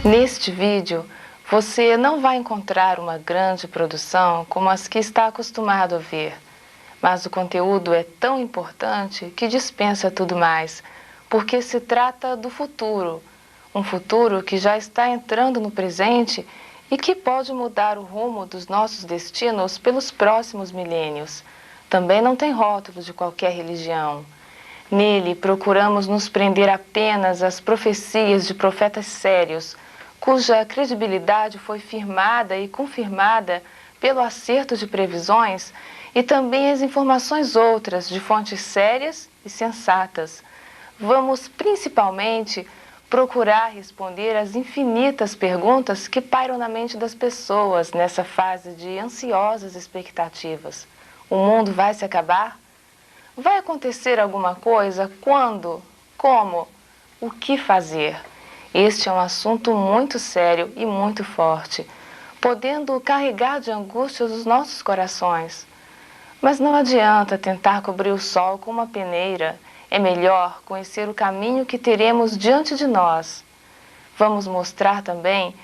Neste vídeo, você não vai encontrar uma grande produção como as que está acostumado a ver, mas o conteúdo é tão importante que dispensa tudo mais, porque se trata do futuro, um futuro que já está entrando no presente e que pode mudar o rumo dos nossos destinos pelos próximos milênios. Também não tem rótulo de qualquer religião. Nele, procuramos nos prender apenas às profecias de profetas sérios, cuja credibilidade foi firmada e confirmada pelo acerto de previsões e também as informações outras de fontes sérias e sensatas. Vamos principalmente procurar responder às infinitas perguntas que pairam na mente das pessoas nessa fase de ansiosas expectativas. O mundo vai se acabar? Vai acontecer alguma coisa? Quando? Como? O que fazer? Este é um assunto muito sério e muito forte, podendo carregar de angústias os nossos corações. Mas não adianta tentar cobrir o sol com uma peneira. É melhor conhecer o caminho que teremos diante de nós. Vamos mostrar também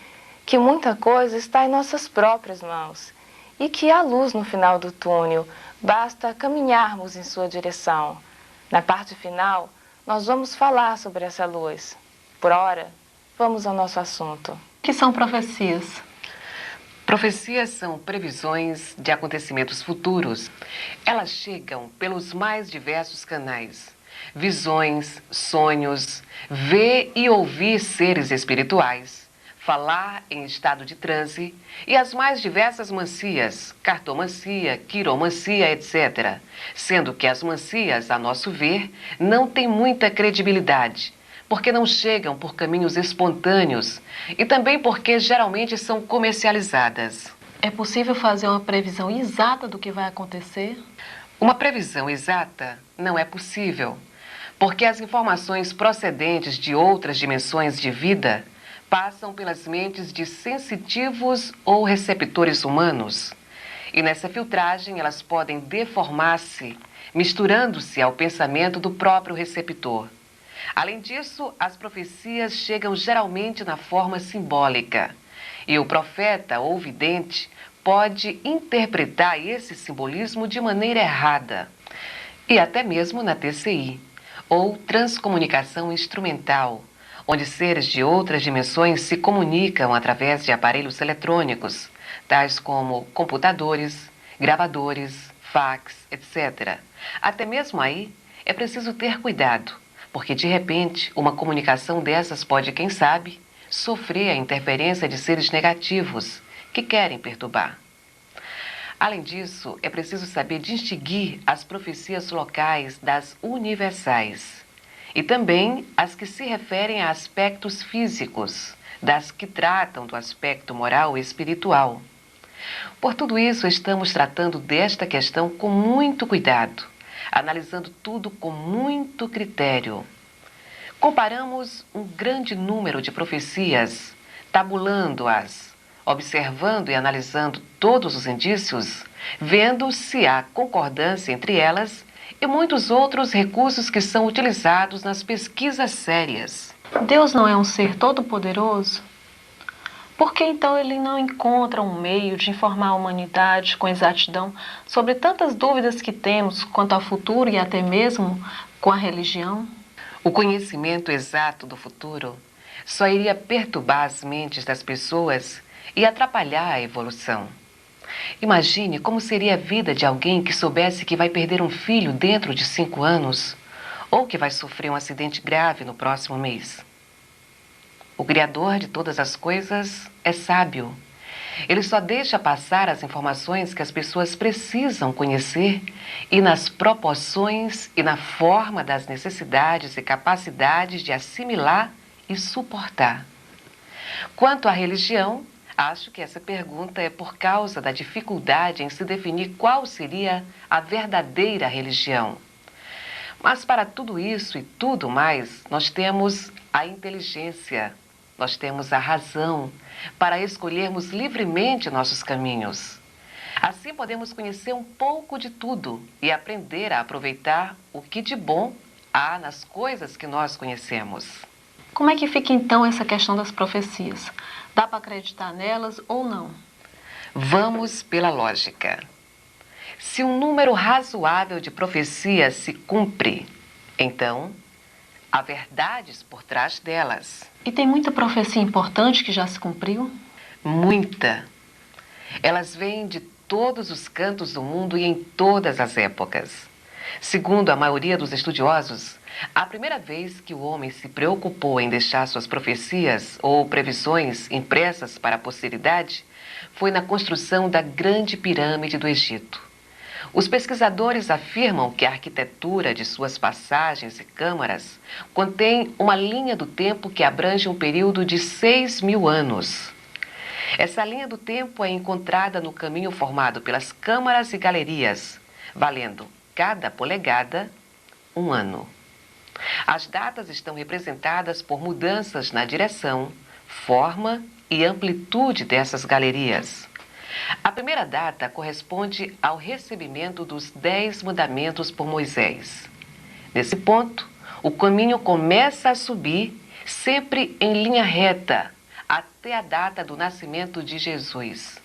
que muita coisa está em nossas próprias mãos e que há luz no final do túnel, basta caminharmos em sua direção. Na parte final, nós vamos falar sobre essa luz. Por ora, vamos ao nosso assunto. O que são profecias? Profecias são previsões de acontecimentos futuros. Elas chegam pelos mais diversos canais. Visões, sonhos, ver e ouvir seres espirituais, falar em estado de transe e as mais diversas mancias, cartomancia, quiromancia, etc. Sendo que as mancias, a nosso ver, não têm muita credibilidade, porque não chegam por caminhos espontâneos e também porque geralmente são comercializadas. É possível fazer uma previsão exata do que vai acontecer? Uma previsão exata não é possível, porque as informações procedentes de outras dimensões de vida passam pelas mentes de sensitivos ou receptores humanos. E nessa filtragem elas podem deformar-se, misturando-se ao pensamento do próprio receptor. Além disso, as profecias chegam geralmente na forma simbólica, e o profeta ou vidente pode interpretar esse simbolismo de maneira errada, e até mesmo na TCI, ou transcomunicação instrumental, onde seres de outras dimensões se comunicam através de aparelhos eletrônicos, tais como computadores, gravadores, fax, etc. Até mesmo aí, é preciso ter cuidado, porque de repente uma comunicação dessas pode, quem sabe, sofrer a interferência de seres negativos que querem perturbar. Além disso, é preciso saber distinguir as profecias locais das universais e também as que se referem a aspectos físicos, das que tratam do aspecto moral e espiritual. Por tudo isso, estamos tratando desta questão com muito cuidado, analisando tudo com muito critério. Comparamos um grande número de profecias, tabulando-as, observando e analisando todos os indícios, vendo se há concordância entre elas e muitos outros recursos que são utilizados nas pesquisas sérias. Deus não é um ser todo-poderoso? Por que então ele não encontra um meio de informar a humanidade com exatidão sobre tantas dúvidas que temos quanto ao futuro e até mesmo com a religião? O conhecimento exato do futuro só iria perturbar as mentes das pessoas e atrapalhar a evolução. Imagine como seria a vida de alguém que soubesse que vai perder um filho dentro de 5 anos ou que vai sofrer um acidente grave no próximo mês. O Criador de todas as coisas é sábio. Ele só deixa passar as informações que as pessoas precisam conhecer e nas proporções e na forma das necessidades e capacidades de assimilar e suportar. Quanto à religião, acho que essa pergunta é por causa da dificuldade em se definir qual seria a verdadeira religião. Mas para tudo isso e tudo mais, nós temos a inteligência, nós temos a razão para escolhermos livremente nossos caminhos. Assim podemos conhecer um pouco de tudo e aprender a aproveitar o que de bom há nas coisas que nós conhecemos. Como é que fica então essa questão das profecias? Dá para acreditar nelas ou não? Vamos pela lógica. Se um número razoável de profecias se cumpre, então há verdades por trás delas. E tem muita profecia importante que já se cumpriu? Muita. Elas vêm de todos os cantos do mundo e em todas as épocas. Segundo a maioria dos estudiosos, a primeira vez que o homem se preocupou em deixar suas profecias ou previsões impressas para a posteridade foi na construção da Grande Pirâmide do Egito. Os pesquisadores afirmam que a arquitetura de suas passagens e câmaras contém uma linha do tempo que abrange um período de 6.000 anos. Essa linha do tempo é encontrada no caminho formado pelas câmaras e galerias, valendo cada polegada um ano. As datas estão representadas por mudanças na direção, forma e amplitude dessas galerias. A primeira data corresponde ao recebimento dos 10 mandamentos por Moisés. Nesse ponto, o caminho começa a subir, sempre em linha reta, até a data do nascimento de Jesus.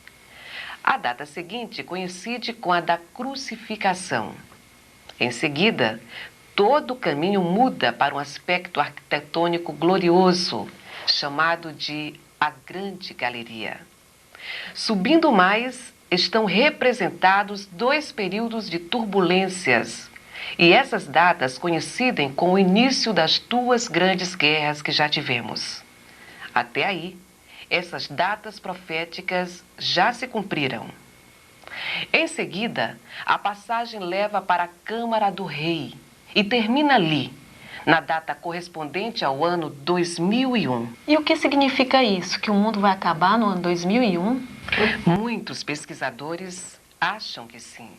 A data seguinte coincide com a da crucificação. Em seguida, todo o caminho muda para um aspecto arquitetônico glorioso, chamado de a Grande Galeria. Subindo mais, estão representados 2 períodos de turbulências, e essas datas coincidem com o início das 2 grandes guerras que já tivemos. Até aí, essas datas proféticas já se cumpriram. Em seguida, a passagem leva para a Câmara do Rei e termina ali, na data correspondente ao ano 2001. E o que significa isso? Que o mundo vai acabar no ano 2001? Muitos pesquisadores acham que sim.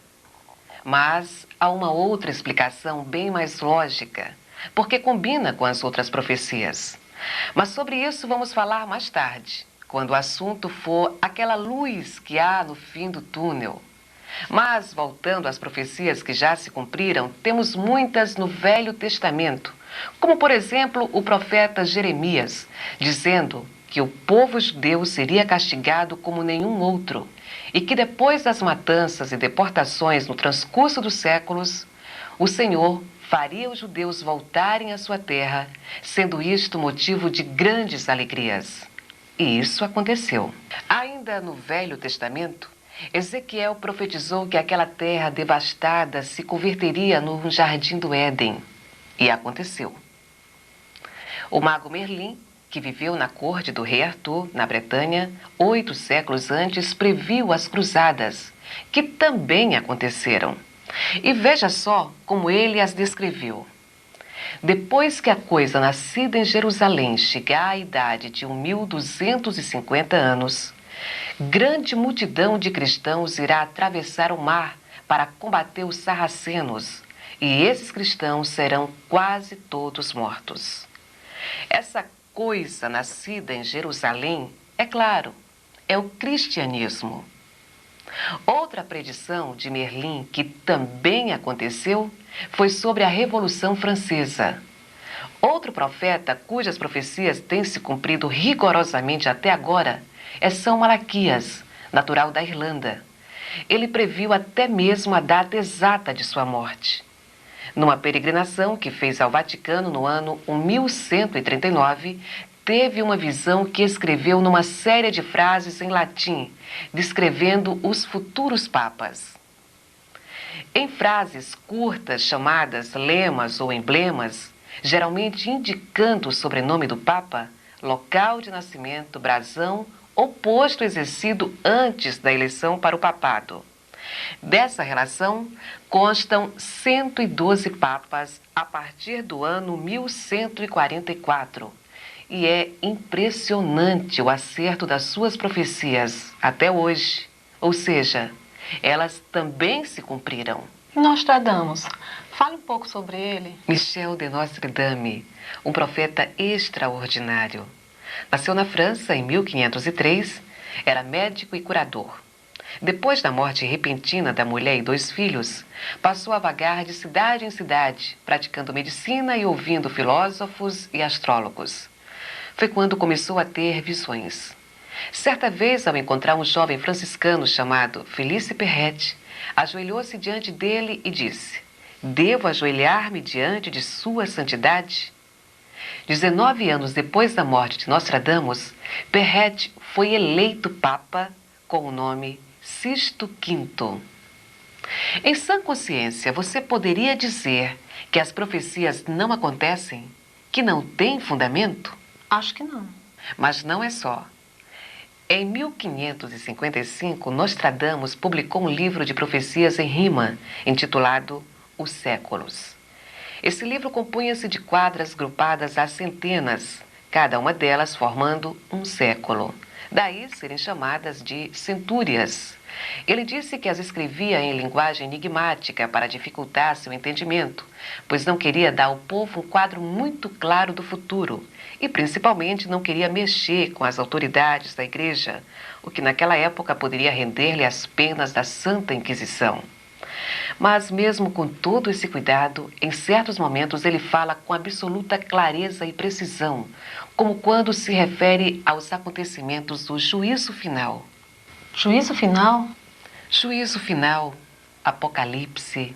Mas há uma outra explicação bem mais lógica, porque combina com as outras profecias. Mas sobre isso vamos falar mais tarde, quando o assunto for aquela luz que há no fim do túnel. Mas, voltando às profecias que já se cumpriram, temos muitas no Velho Testamento, como, por exemplo, o profeta Jeremias, dizendo que o povo judeu seria castigado como nenhum outro e que depois das matanças e deportações no transcurso dos séculos, o Senhor faria os judeus voltarem à sua terra, sendo isto motivo de grandes alegrias. E isso aconteceu. Ainda no Velho Testamento, Ezequiel profetizou que aquela terra devastada se converteria num jardim do Éden. E aconteceu. O mago Merlin, que viveu na corte do rei Arthur, na Bretanha, 8 séculos antes, previu as cruzadas, que também aconteceram. E veja só como ele as descreveu. Depois que a coisa nascida em Jerusalém chegar à idade de 1.250 anos, grande multidão de cristãos irá atravessar o mar para combater os sarracenos, e esses cristãos serão quase todos mortos. Essa coisa nascida em Jerusalém, é claro, é o cristianismo. Outra predição de Merlin que também aconteceu foi sobre a Revolução Francesa. Outro profeta cujas profecias têm se cumprido rigorosamente até agora é São Malaquias, natural da Irlanda. Ele previu até mesmo a data exata de sua morte. Numa peregrinação que fez ao Vaticano no ano 1139, teve uma visão que escreveu numa série de frases em latim, descrevendo os futuros papas. Em frases curtas chamadas lemas ou emblemas, geralmente indicando o sobrenome do papa, local de nascimento, brasão ou posto exercido antes da eleição para o papado. Dessa relação constam 112 papas a partir do ano 1144. E é impressionante o acerto das suas profecias até hoje. Ou seja, elas também se cumpriram. Nostradamus, fale um pouco sobre ele. Michel de Nostre-Dame, um profeta extraordinário. Nasceu na França em 1503, era médico e curador. Depois da morte repentina da mulher e 2 filhos, passou a vagar de cidade em cidade, praticando medicina e ouvindo filósofos e astrólogos. foi quando começou a ter visões. Certa vez, ao encontrar um jovem franciscano chamado Felice Perret, ajoelhou-se diante dele e disse: "Devo ajoelhar-me diante de sua santidade?" 19 anos depois da morte de Nostradamus, Perret foi eleito papa com o nome Sisto V. Em sã consciência, você poderia dizer que as profecias não acontecem? Que não têm fundamento? Acho que não. Mas não é só. Em 1555, Nostradamus publicou um livro de profecias em rima, intitulado Os Séculos. Esse livro compunha-se de quadras grupadas a centenas, cada uma delas formando um século. Daí serem chamadas de centúrias. Ele disse que as escrevia em linguagem enigmática para dificultar seu entendimento, pois não queria dar ao povo um quadro muito claro do futuro e, principalmente, não queria mexer com as autoridades da Igreja, o que naquela época poderia render-lhe as penas da Santa Inquisição. Mas mesmo com todo esse cuidado, em certos momentos ele fala com absoluta clareza e precisão, como quando se refere aos acontecimentos do juízo final. Juízo final? Juízo final, apocalipse,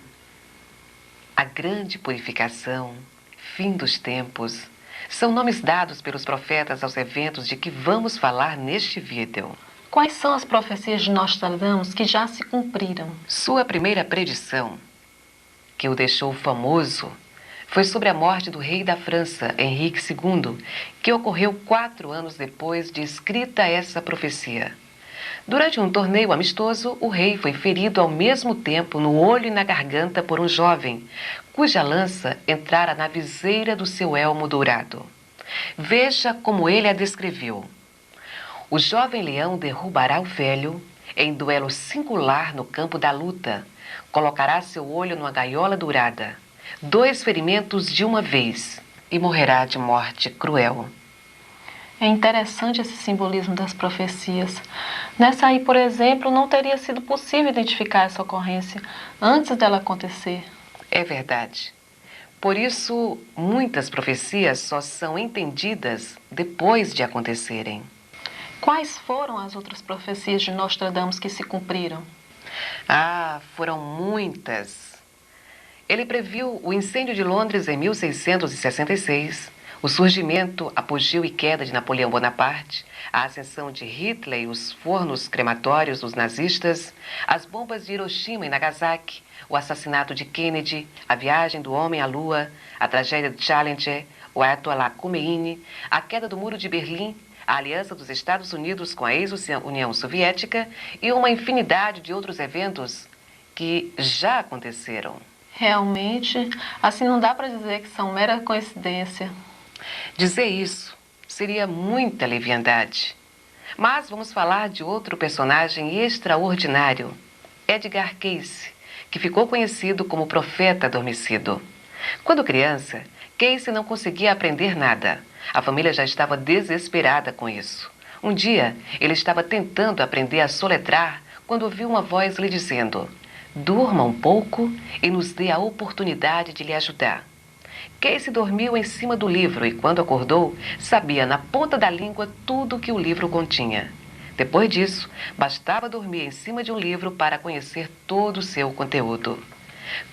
a grande purificação, fim dos tempos, são nomes dados pelos profetas aos eventos de que vamos falar neste vídeo. Quais são as profecias de Nostradamus que já se cumpriram? Sua primeira predição, que o deixou famoso, foi sobre a morte do rei da França, Henrique II, que ocorreu 4 anos depois de escrita essa profecia. Durante um torneio amistoso, o rei foi ferido ao mesmo tempo no olho e na garganta por um jovem, cuja lança entrara na viseira do seu elmo dourado. Veja como ele a descreveu. O jovem leão derrubará o velho em duelo singular no campo da luta. Colocará seu olho numa gaiola dourada, 2 ferimentos de uma vez, e morrerá de morte cruel. É interessante esse simbolismo das profecias. Nessa aí, por exemplo, não teria sido possível identificar essa ocorrência antes dela acontecer. É verdade. Por isso, muitas profecias só são entendidas depois de acontecerem. Quais foram as outras profecias de Nostradamus que se cumpriram? Ah, foram muitas. Ele previu o incêndio de Londres em 1666, o surgimento, apogeu e queda de Napoleão Bonaparte, a ascensão de Hitler e os fornos crematórios dos nazistas, as bombas de Hiroshima e Nagasaki, o assassinato de Kennedy, a viagem do homem à Lua, a tragédia de Challenger, o Ayatollah Khomeini, a queda do Muro de Berlim, a aliança dos Estados Unidos com a ex-União Soviética e uma infinidade de outros eventos que já aconteceram. Realmente, assim não dá para dizer que são mera coincidência. Dizer isso seria muita leviandade. Mas vamos falar de outro personagem extraordinário, Edgar Cayce, que ficou conhecido como profeta adormecido. Quando criança, Cayce não conseguia aprender nada. A família já estava desesperada com isso. Um dia, ele estava tentando aprender a soletrar quando ouviu uma voz lhe dizendo: "Durma um pouco e nos dê a oportunidade de lhe ajudar." Cayce dormiu em cima do livro e, quando acordou, sabia na ponta da língua tudo o que o livro continha. Depois disso, bastava dormir em cima de um livro para conhecer todo o seu conteúdo.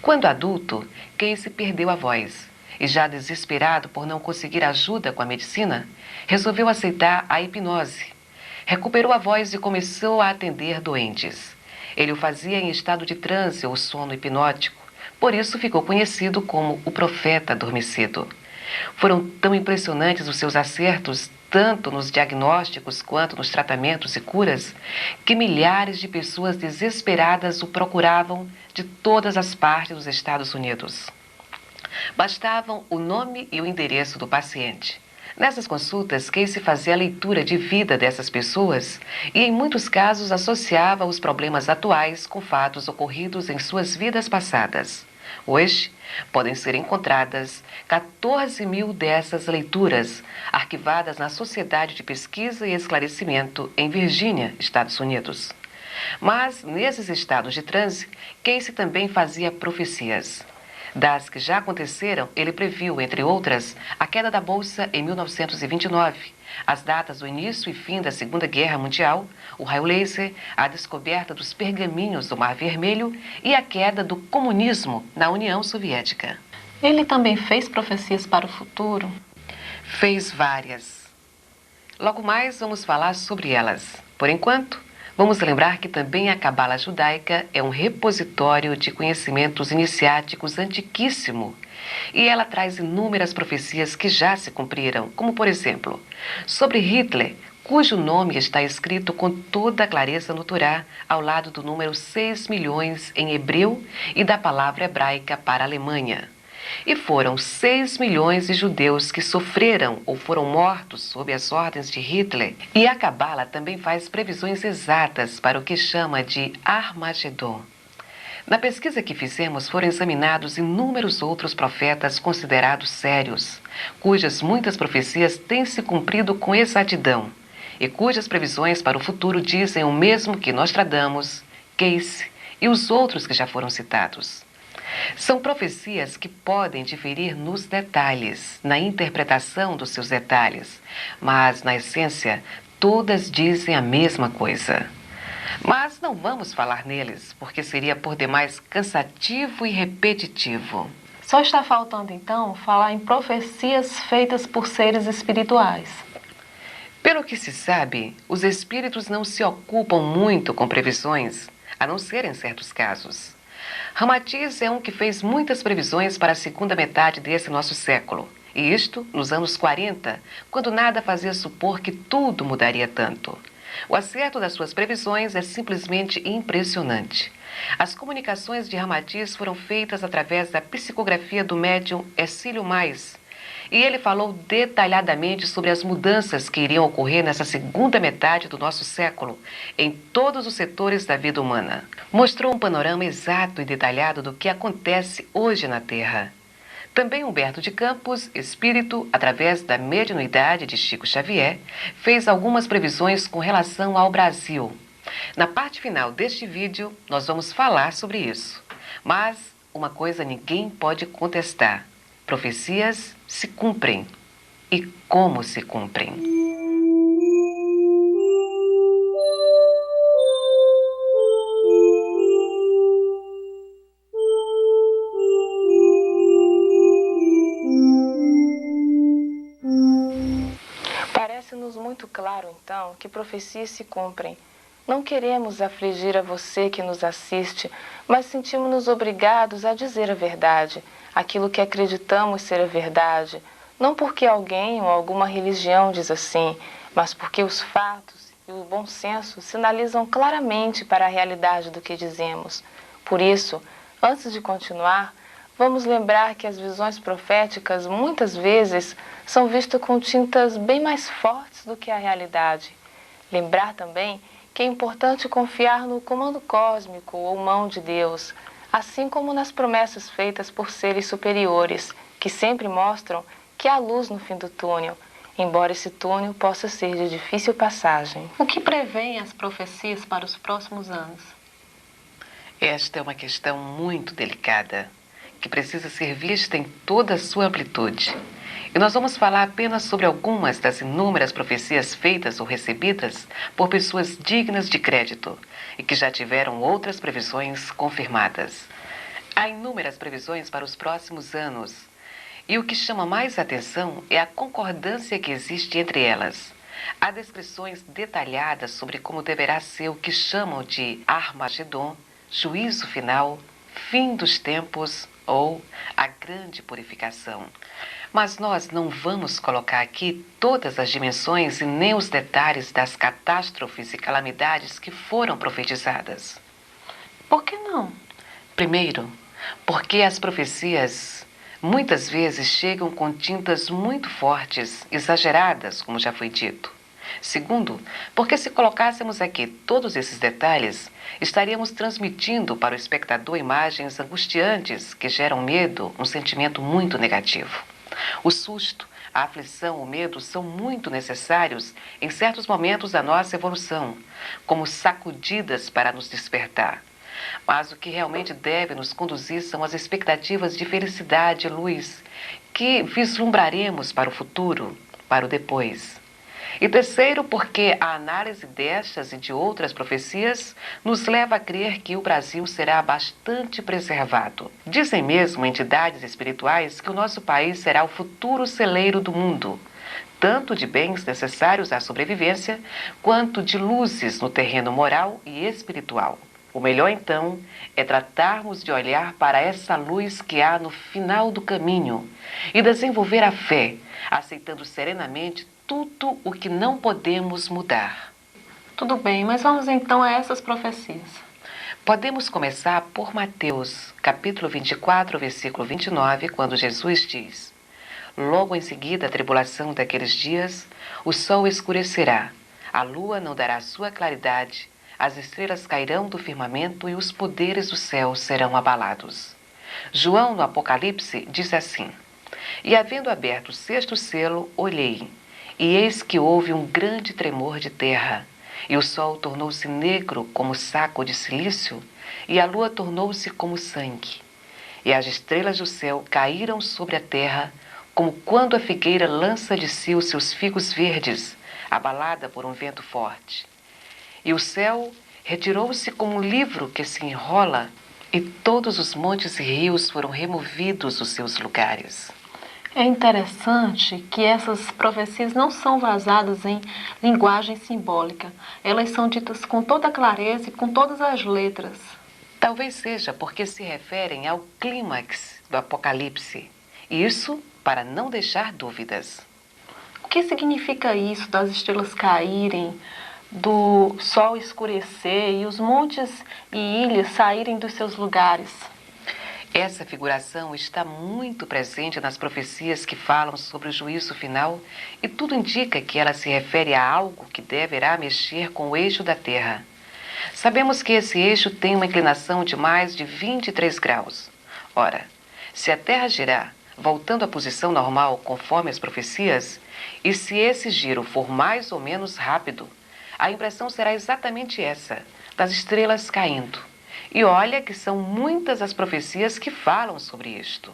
Quando adulto, Cayce perdeu a voz e, já desesperado por não conseguir ajuda com a medicina, resolveu aceitar a hipnose. Recuperou a voz e começou a atender doentes. Ele o fazia em estado de transe ou sono hipnótico, por isso ficou conhecido como o profeta adormecido. Foram tão impressionantes os seus acertos, tanto nos diagnósticos quanto nos tratamentos e curas, que milhares de pessoas desesperadas o procuravam de todas as partes dos Estados Unidos. Bastavam o nome e o endereço do paciente. Nessas consultas, Cayce fazia a leitura de vida dessas pessoas e, em muitos casos, associava os problemas atuais com fatos ocorridos em suas vidas passadas. Hoje, podem ser encontradas 14.000 dessas leituras, arquivadas na Sociedade de Pesquisa e Esclarecimento em Virgínia, Estados Unidos. Mas, nesses estados de transe, Cayce também fazia profecias. Das que já aconteceram, ele previu, entre outras, a queda da Bolsa em 1929, as datas do início e fim da Segunda Guerra Mundial, o raio laser, a descoberta dos pergaminhos do Mar Vermelho e a queda do comunismo na União Soviética. Ele também fez profecias para o futuro? Fez várias. Logo mais vamos falar sobre elas. Por enquanto, vamos lembrar que também a Cabala judaica é um repositório de conhecimentos iniciáticos antiquíssimo. E ela traz inúmeras profecias que já se cumpriram, como por exemplo, sobre Hitler, cujo nome está escrito com toda a clareza no Torá, ao lado do número 6 milhões em hebreu e da palavra hebraica para a Alemanha. E foram 6 milhões de judeus que sofreram ou foram mortos sob as ordens de Hitler. E a Cabala também faz previsões exatas para o que chama de Armagedon. Na pesquisa que fizemos foram examinados inúmeros outros profetas considerados sérios, cujas muitas profecias têm se cumprido com exatidão e cujas previsões para o futuro dizem o mesmo que Nostradamus, Case e os outros que já foram citados. São profecias que podem diferir nos detalhes, na interpretação dos seus detalhes, mas, na essência, todas dizem a mesma coisa. Mas não vamos falar neles, porque seria por demais cansativo e repetitivo. Só está faltando, então, falar em profecias feitas por seres espirituais. Pelo que se sabe, os espíritos não se ocupam muito com previsões, a não ser em certos casos. Ramatiz é um que fez muitas previsões para a segunda metade desse nosso século, e isto nos anos 40, quando nada fazia supor que tudo mudaria tanto. O acerto das suas previsões é simplesmente impressionante. As comunicações de Ramatiz foram feitas através da psicografia do médium Hercílio Mais, e ele falou detalhadamente sobre as mudanças que iriam ocorrer nessa segunda metade do nosso século, em todos os setores da vida humana. Mostrou um panorama exato e detalhado do que acontece hoje na Terra. Também Humberto de Campos, espírito, através da mediunidade de Chico Xavier, fez algumas previsões com relação ao Brasil. Na parte final deste vídeo, nós vamos falar sobre isso. Mas uma coisa ninguém pode contestar: profecias se cumprem. E como se cumprem? Parece-nos muito claro, então, que profecias se cumprem. Não queremos afligir a você que nos assiste, mas sentimos-nos obrigados a dizer a verdade, aquilo que acreditamos ser a verdade, não porque alguém ou alguma religião diz assim, mas porque os fatos e o bom senso sinalizam claramente para a realidade do que dizemos. Por isso, antes de continuar, vamos lembrar que as visões proféticas muitas vezes são vistas com tintas bem mais fortes do que a realidade. Lembrar também que é importante confiar no comando cósmico ou mão de Deus, assim como nas promessas feitas por seres superiores, que sempre mostram que há luz no fim do túnel, embora esse túnel possa ser de difícil passagem. O que prevêem as profecias para os próximos anos? Esta é uma questão muito delicada, que precisa ser vista em toda a sua amplitude. E nós vamos falar apenas sobre algumas das inúmeras profecias feitas ou recebidas por pessoas dignas de crédito e que já tiveram outras previsões confirmadas. Há inúmeras previsões para os próximos anos e o que chama mais atenção é a concordância que existe entre elas. Há descrições detalhadas sobre como deverá ser o que chamam de Armagedon, juízo final, fim dos tempos ou a grande purificação. Mas nós não vamos colocar aqui todas as dimensões e nem os detalhes das catástrofes e calamidades que foram profetizadas. Por que não? Primeiro, porque as profecias muitas vezes chegam com tintas muito fortes, exageradas, como já foi dito. Segundo, porque se colocássemos aqui todos esses detalhes, estaríamos transmitindo para o espectador imagens angustiantes que geram medo, um sentimento muito negativo. O susto, a aflição, o medo são muito necessários em certos momentos da nossa evolução, como sacudidas para nos despertar. Mas o que realmente deve nos conduzir são as expectativas de felicidade e luz que vislumbraremos para o futuro, para o depois. E terceiro, porque a análise destas e de outras profecias nos leva a crer que o Brasil será bastante preservado. Dizem mesmo entidades espirituais que o nosso país será o futuro celeiro do mundo, tanto de bens necessários à sobrevivência, quanto de luzes no terreno moral e espiritual. O melhor, então, é tratarmos de olhar para essa luz que há no final do caminho e desenvolver a fé, aceitando serenamente tudo o que não podemos mudar. Tudo bem, mas vamos então a essas profecias. Podemos começar por Mateus, capítulo 24, versículo 29, quando Jesus diz: Logo em seguida a tribulação daqueles dias, o sol escurecerá, a lua não dará sua claridade, as estrelas cairão do firmamento e os poderes do céu serão abalados. João, no Apocalipse, diz assim: E havendo aberto o sexto selo, olhei, e eis que houve um grande tremor de terra, e o sol tornou-se negro como saco de cilício, e a lua tornou-se como sangue. E as estrelas do céu caíram sobre a terra, como quando a figueira lança de si os seus figos verdes, abalada por um vento forte. E o céu retirou-se como um livro que se enrola, e todos os montes e rios foram removidos dos seus lugares. É interessante que essas profecias não são vazadas em linguagem simbólica. Elas são ditas com toda clareza e com todas as letras. Talvez seja porque se referem ao clímax do Apocalipse. Isso para não deixar dúvidas. O que significa isso das estrelas caírem, do sol escurecer e os montes e ilhas saírem dos seus lugares? Essa figuração está muito presente nas profecias que falam sobre o juízo final e tudo indica que ela se refere a algo que deverá mexer com o eixo da Terra. Sabemos que esse eixo tem uma inclinação de mais de 23 graus. Ora, se a Terra girar, voltando à posição normal conforme as profecias, e se esse giro for mais ou menos rápido, a impressão será exatamente essa, das estrelas caindo. E olha que são muitas as profecias que falam sobre isto.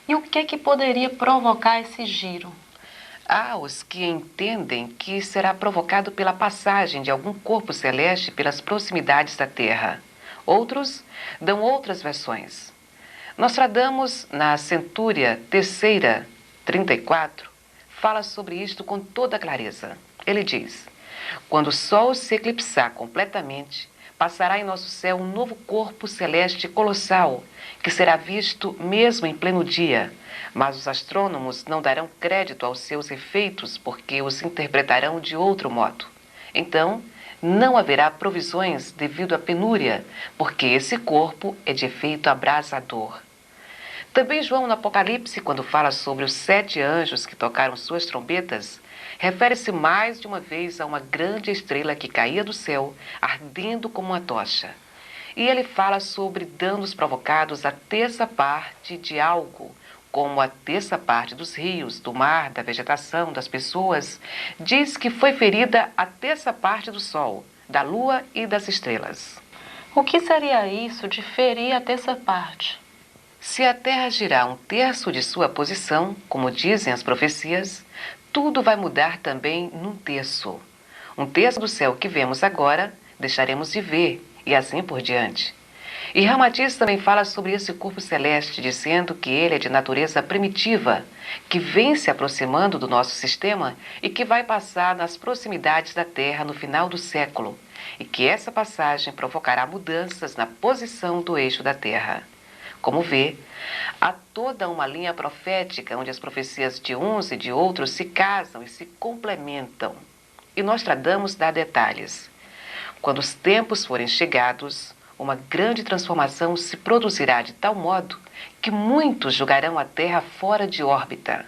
E o que poderia provocar esse giro? Há os que entendem que será provocado pela passagem de algum corpo celeste pelas proximidades da Terra. Outros dão outras versões. Nostradamus, na Centúria Terceira, 34, fala sobre isto com toda clareza. Ele diz: Quando o Sol se eclipsar completamente, passará em nosso céu um novo corpo celeste colossal, que será visto mesmo em pleno dia, mas os astrônomos não darão crédito aos seus efeitos porque os interpretarão de outro modo. Então, não haverá provisões devido à penúria, porque esse corpo é de efeito abrasador. Também João, no Apocalipse, quando fala sobre os 7 anjos que tocaram suas trombetas, refere-se mais de uma vez a uma grande estrela que caía do céu, ardendo como uma tocha. E ele fala sobre danos provocados à terça parte de algo, como a terça parte dos rios, do mar, da vegetação, das pessoas. Diz que foi ferida a terça parte do sol, da lua e das estrelas. O que seria isso de ferir a terça parte? Se a Terra girar um terço de sua posição, como dizem as profecias, tudo vai mudar também num terço. Um terço do céu que vemos agora, deixaremos de ver, e assim por diante. E Ramatiz também fala sobre esse corpo celeste, dizendo que ele é de natureza primitiva, que vem se aproximando do nosso sistema e que vai passar nas proximidades da Terra no final do século, e que essa passagem provocará mudanças na posição do eixo da Terra. Como vê, há toda uma linha profética onde as profecias de uns e de outros se casam e se complementam. E Nostradamus dá detalhes. Quando os tempos forem chegados, uma grande transformação se produzirá de tal modo que muitos jogarão a Terra fora de órbita.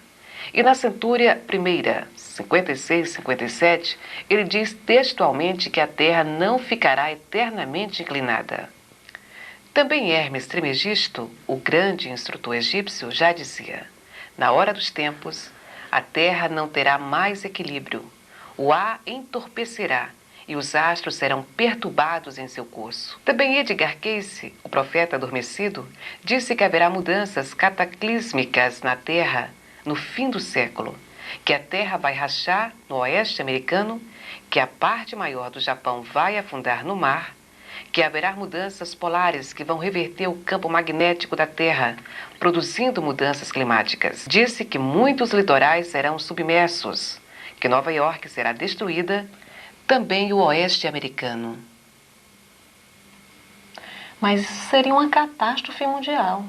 E na Centúria I, 56-57, ele diz textualmente que a Terra não ficará eternamente inclinada. Também Hermes Trismegisto, o grande instrutor egípcio, já dizia: na hora dos tempos, a terra não terá mais equilíbrio, o ar entorpecerá e os astros serão perturbados em seu curso. Também Edgar Cayce, o profeta adormecido, disse que haverá mudanças cataclísmicas na terra no fim do século, que a Terra vai rachar no oeste americano, que a parte maior do Japão vai afundar no mar, que haverá mudanças polares que vão reverter o campo magnético da Terra, produzindo mudanças climáticas. Disse que muitos litorais serão submersos, que Nova York será destruída, também o oeste americano. Mas isso seria uma catástrofe mundial.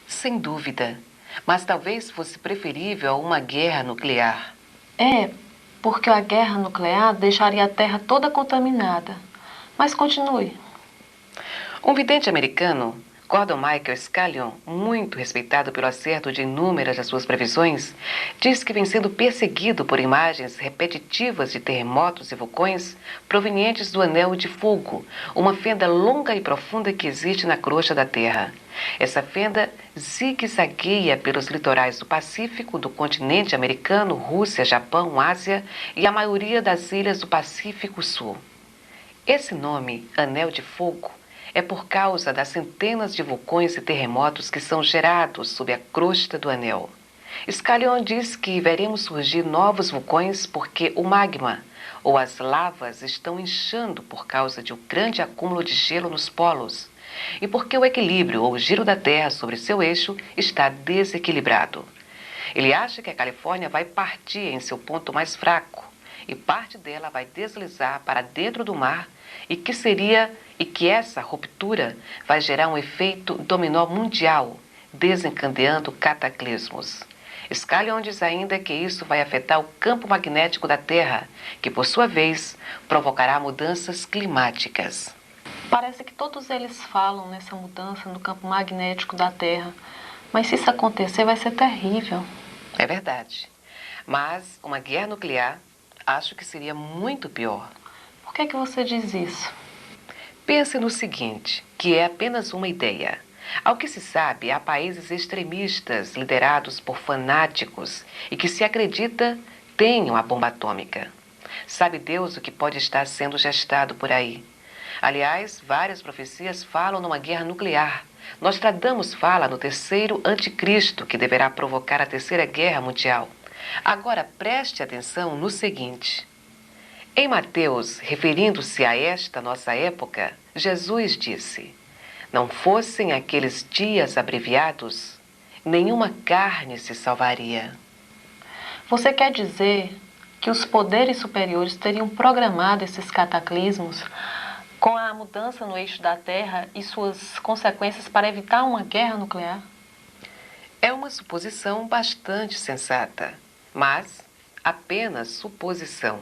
Sem dúvida, mas talvez fosse preferível a uma guerra nuclear. É, porque a guerra nuclear deixaria a Terra toda contaminada. Mas continue. Um vidente americano, Gordon Michael Scallion, muito respeitado pelo acerto de inúmeras das suas previsões, diz que vem sendo perseguido por imagens repetitivas de terremotos e vulcões provenientes do Anel de Fogo, uma fenda longa e profunda que existe na crosta da Terra. Essa fenda zigue-zagueia pelos litorais do Pacífico, do continente americano, Rússia, Japão, Ásia e a maioria das ilhas do Pacífico Sul. Esse nome, Anel de Fogo, é por causa das centenas de vulcões e terremotos que são gerados sob a crosta do anel. Scallion diz que veremos surgir novos vulcões porque o magma, ou as lavas, estão inchando por causa de um grande acúmulo de gelo nos polos e porque o equilíbrio ou giro da Terra sobre seu eixo está desequilibrado. Ele acha que a Califórnia vai partir em seu ponto mais fraco e parte dela vai deslizar para dentro do mar e que essa ruptura vai gerar um efeito dominó mundial, desencadeando cataclismos. Scallion diz ainda que isso vai afetar o campo magnético da Terra, que por sua vez provocará mudanças climáticas. Parece que todos eles falam nessa mudança no campo magnético da Terra. Mas se isso acontecer, vai ser terrível. É verdade. Mas uma guerra nuclear, acho que seria muito pior. Por que você diz isso? Pense no seguinte, que é apenas uma ideia. Ao que se sabe, há países extremistas liderados por fanáticos e que se acredita tenham a bomba atômica. Sabe Deus o que pode estar sendo gestado por aí. Aliás, várias profecias falam numa guerra nuclear. Nostradamus fala no terceiro anticristo, que deverá provocar a terceira guerra mundial. Agora preste atenção no seguinte. Em Mateus, referindo-se a esta nossa época, Jesus disse: não fossem aqueles dias abreviados, nenhuma carne se salvaria. Você quer dizer que os poderes superiores teriam programado esses cataclismos com a mudança no eixo da Terra e suas consequências para evitar uma guerra nuclear? É uma suposição bastante sensata, mas apenas suposição.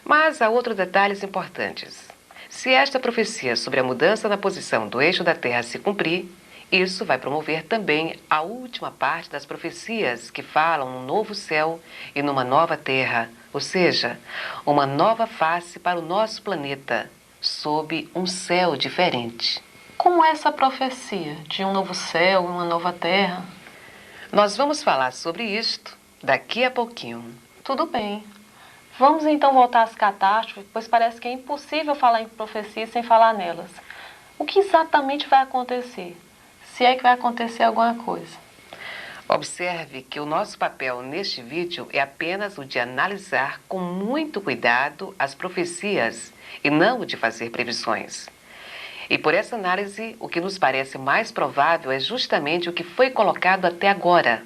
Mas há outros detalhes importantes. Se esta profecia sobre a mudança na posição do eixo da Terra se cumprir, isso vai promover também a última parte das profecias que falam num novo céu e numa nova terra, ou seja, uma nova face para o nosso planeta, sob um céu diferente. Como é essa profecia de um novo céu e uma nova terra? Nós vamos falar sobre isto daqui a pouquinho. Tudo bem. Vamos então voltar às catástrofes, pois parece que é impossível falar em profecias sem falar nelas. O que exatamente vai acontecer? Se é que vai acontecer alguma coisa. Observe que o nosso papel neste vídeo é apenas o de analisar com muito cuidado as profecias e não o de fazer previsões. E por essa análise, o que nos parece mais provável é justamente o que foi colocado até agora.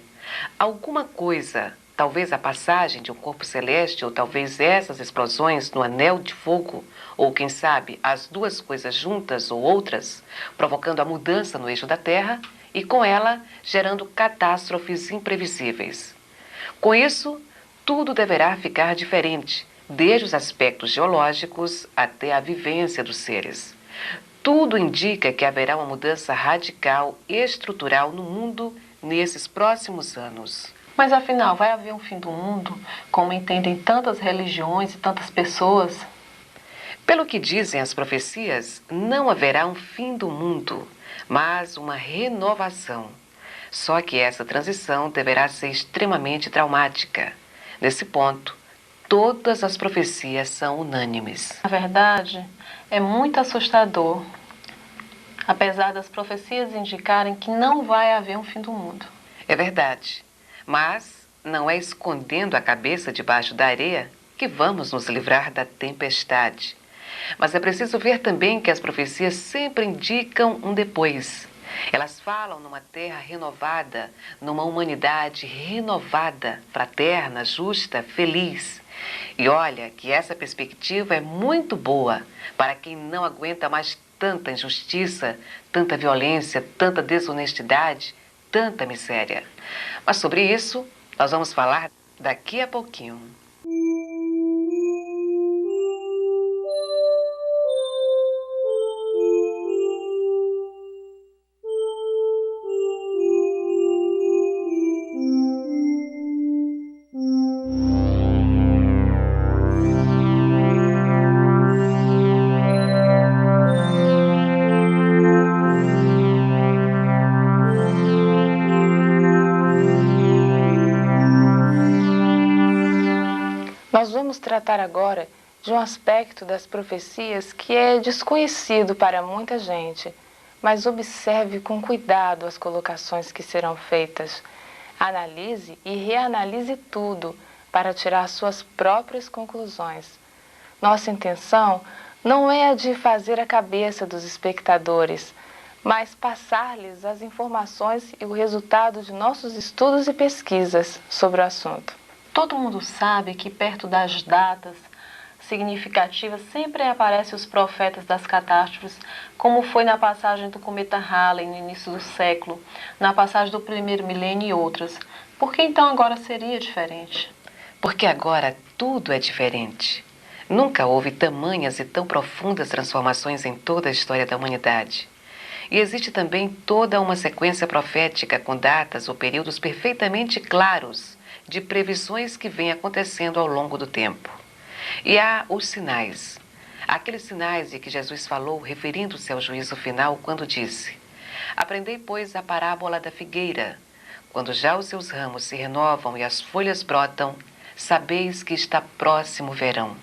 Alguma coisa, talvez a passagem de um corpo celeste, ou talvez essas explosões no anel de fogo, ou quem sabe as duas coisas juntas ou outras, provocando a mudança no eixo da Terra e com ela gerando catástrofes imprevisíveis. Com isso, tudo deverá ficar diferente, desde os aspectos geológicos até a vivência dos seres. Tudo indica que haverá uma mudança radical e estrutural no mundo nesses próximos anos. Mas afinal, vai haver um fim do mundo, como entendem tantas religiões e tantas pessoas? Pelo que dizem as profecias, não haverá um fim do mundo, mas uma renovação. Só que essa transição deverá ser extremamente traumática. Nesse ponto, todas as profecias são unânimes. Na verdade, é muito assustador, apesar das profecias indicarem que não vai haver um fim do mundo. É verdade. Mas não é escondendo a cabeça debaixo da areia que vamos nos livrar da tempestade. Mas é preciso ver também que as profecias sempre indicam um depois. Elas falam numa terra renovada, numa humanidade renovada, fraterna, justa, feliz. E olha que essa perspectiva é muito boa para quem não aguenta mais tanta injustiça, tanta violência, tanta desonestidade, tanta miséria. Mas sobre isso, nós vamos falar daqui a pouquinho. Nós vamos tratar agora de um aspecto das profecias que é desconhecido para muita gente, mas observe com cuidado as colocações que serão feitas. Analise e reanalise tudo para tirar suas próprias conclusões. Nossa intenção não é a de fazer a cabeça dos espectadores, mas passar-lhes as informações e o resultado de nossos estudos e pesquisas sobre o assunto. Todo mundo sabe que perto das datas significativas sempre aparecem os profetas das catástrofes, como foi na passagem do cometa Halley no início do século, na passagem do primeiro milênio e outras. Por que então agora seria diferente? Porque agora tudo é diferente. Nunca houve tamanhas e tão profundas transformações em toda a história da humanidade. E existe também toda uma sequência profética com datas ou períodos perfeitamente claros de previsões que vêm acontecendo ao longo do tempo. E há os sinais, aqueles sinais de que Jesus falou referindo-se ao juízo final quando disse: Aprendei, pois, a parábola da figueira. Quando já os seus ramos se renovam e as folhas brotam, sabeis que está próximo o verão.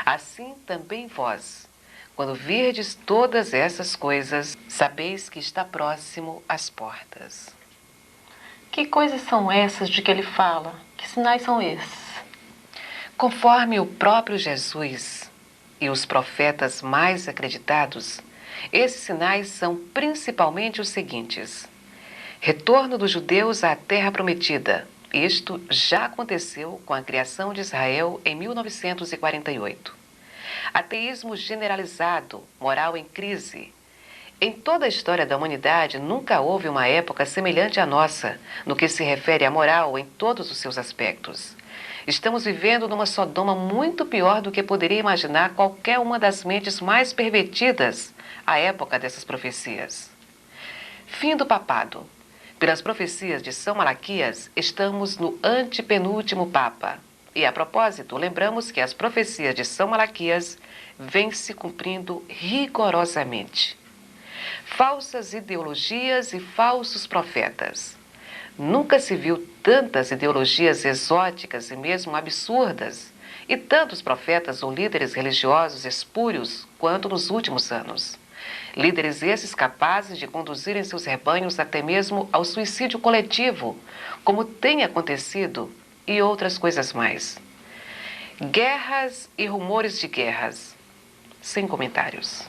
Assim também vós, quando virdes todas essas coisas, sabeis que está próximo às portas. Que coisas são essas de que ele fala? Que sinais são esses? Conforme o próprio Jesus e os profetas mais acreditados, esses sinais são principalmente os seguintes: retorno dos judeus à terra prometida. Isto já aconteceu com a criação de Israel em 1948. Ateísmo generalizado, moral em crise. Em toda a história da humanidade, nunca houve uma época semelhante à nossa, no que se refere à moral em todos os seus aspectos. Estamos vivendo numa Sodoma muito pior do que poderia imaginar qualquer uma das mentes mais pervertidas à época dessas profecias. Fim do papado. Pelas profecias de São Malaquias, estamos no antepenúltimo Papa. E, a propósito, lembramos que as profecias de São Malaquias vêm se cumprindo rigorosamente. Falsas ideologias e falsos profetas. Nunca se viu tantas ideologias exóticas e mesmo absurdas, e tantos profetas ou líderes religiosos espúrios quanto nos últimos anos. Líderes esses capazes de conduzirem seus rebanhos até mesmo ao suicídio coletivo, como tem acontecido, e outras coisas mais. Guerras e rumores de guerras. Sem comentários.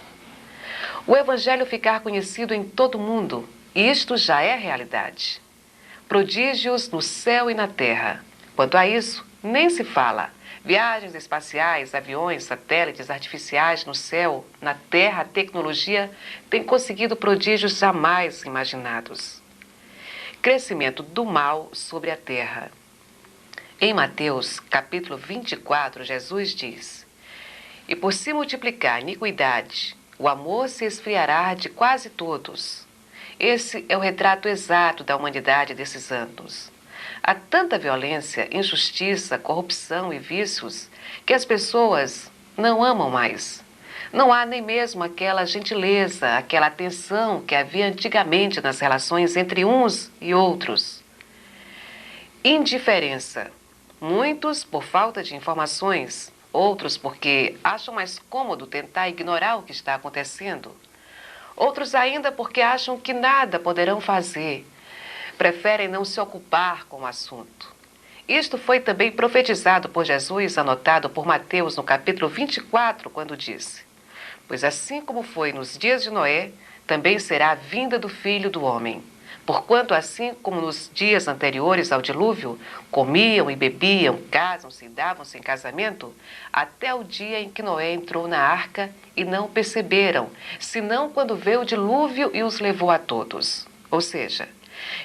O Evangelho ficar conhecido em todo o mundo, e isto já é realidade. Prodígios no céu e na terra. Quanto a isso, nem se fala. Viagens espaciais, aviões, satélites artificiais no céu, na terra, a tecnologia tem conseguido prodígios jamais imaginados. Crescimento do mal sobre a terra. Em Mateus, capítulo 24, Jesus diz: E por se multiplicar a iniquidade, o amor se esfriará de quase todos. Esse é o retrato exato da humanidade desses anos. Há tanta violência, injustiça, corrupção e vícios que as pessoas não amam mais. Não há nem mesmo aquela gentileza, aquela atenção que havia antigamente nas relações entre uns e outros. Indiferença. Muitos por falta de informações, outros porque acham mais cômodo tentar ignorar o que está acontecendo. Outros ainda porque acham que nada poderão fazer. Preferem não se ocupar com o assunto. Isto foi também profetizado por Jesus, anotado por Mateus no capítulo 24, quando disse: Pois assim como foi nos dias de Noé, também será a vinda do Filho do Homem. Porquanto, assim como nos dias anteriores ao dilúvio, comiam e bebiam, casam-se e davam-se em casamento, até o dia em que Noé entrou na arca e não perceberam, senão quando veio o dilúvio e os levou a todos. Ou seja,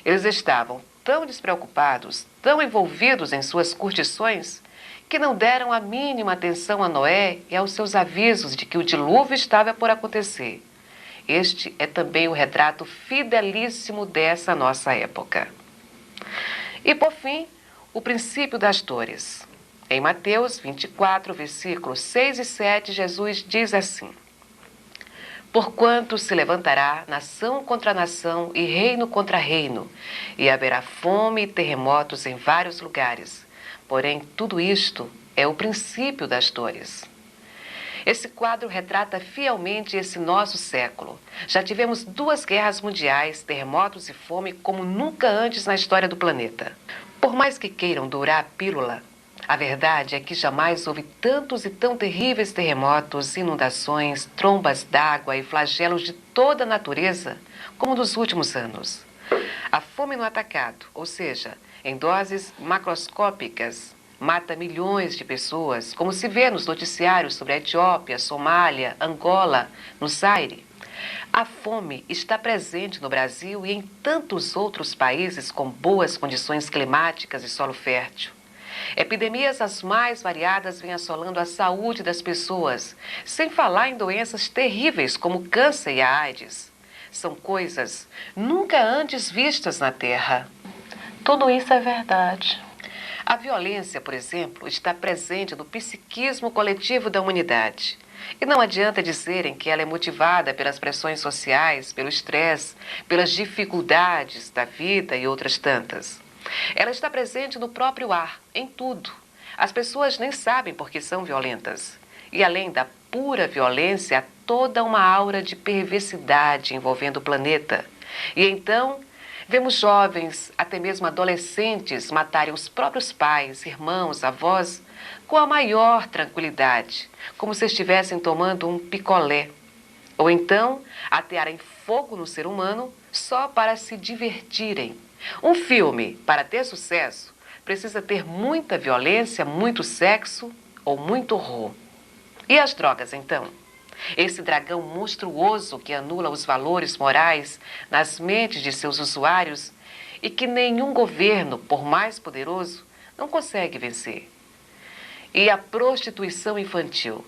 eles estavam tão despreocupados, tão envolvidos em suas curtições, que não deram a mínima atenção a Noé e aos seus avisos de que o dilúvio estava por acontecer. Este é também o retrato fidelíssimo dessa nossa época. E, por fim, o princípio das dores. Em Mateus 24, versículos 6 e 7, Jesus diz assim: Porquanto se levantará nação contra nação e reino contra reino, e haverá fome e terremotos em vários lugares. Porém, tudo isto é o princípio das dores. Esse quadro retrata fielmente esse nosso século. Já tivemos 2 guerras mundiais, terremotos e fome como nunca antes na história do planeta. Por mais que queiram dourar a pílula, a verdade é que jamais houve tantos e tão terríveis terremotos, inundações, trombas d'água e flagelos de toda a natureza como nos últimos anos. A fome no atacado, ou seja, em doses macroscópicas, mata milhões de pessoas, como se vê nos noticiários sobre a Etiópia, Somália, Angola, no Zaire. A fome está presente no Brasil e em tantos outros países com boas condições climáticas e solo fértil. Epidemias as mais variadas vêm assolando a saúde das pessoas, sem falar em doenças terríveis como o câncer e a AIDS. São coisas nunca antes vistas na Terra. Tudo isso é verdade. A violência, por exemplo, está presente no psiquismo coletivo da humanidade. E não adianta dizerem que ela é motivada pelas pressões sociais, pelo estresse, pelas dificuldades da vida e outras tantas. Ela está presente no próprio ar, em tudo. As pessoas nem sabem por que são violentas. E além da pura violência, há toda uma aura de perversidade envolvendo o planeta. E então, vemos jovens, até mesmo adolescentes, matarem os próprios pais, irmãos, avós, com a maior tranquilidade, como se estivessem tomando um picolé. Ou então, atearem fogo no ser humano só para se divertirem. Um filme, para ter sucesso, precisa ter muita violência, muito sexo ou muito horror. E as drogas, então? Esse dragão monstruoso que anula os valores morais nas mentes de seus usuários e que nenhum governo, por mais poderoso, não consegue vencer. E a prostituição infantil.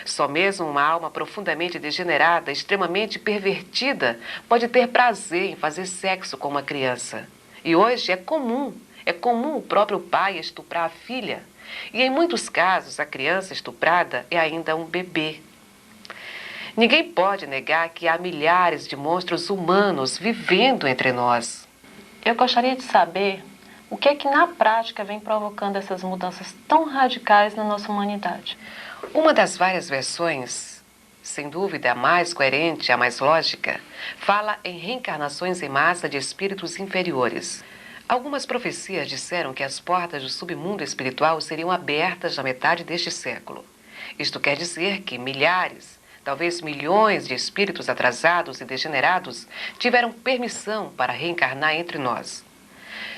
Só mesmo uma alma profundamente degenerada, extremamente pervertida, pode ter prazer em fazer sexo com uma criança. E hoje é comum o próprio pai estuprar a filha. E em muitos casos, a criança estuprada é ainda um bebê. Ninguém pode negar que há milhares de monstros humanos vivendo entre nós. Eu gostaria de saber o que é que na prática vem provocando essas mudanças tão radicais na nossa humanidade. Uma das várias versões, sem dúvida a mais coerente, a mais lógica, fala em reencarnações em massa de espíritos inferiores. Algumas profecias disseram que as portas do submundo espiritual seriam abertas na metade deste século. Isto quer dizer que milhares, talvez milhões de espíritos atrasados e degenerados tiveram permissão para reencarnar entre nós.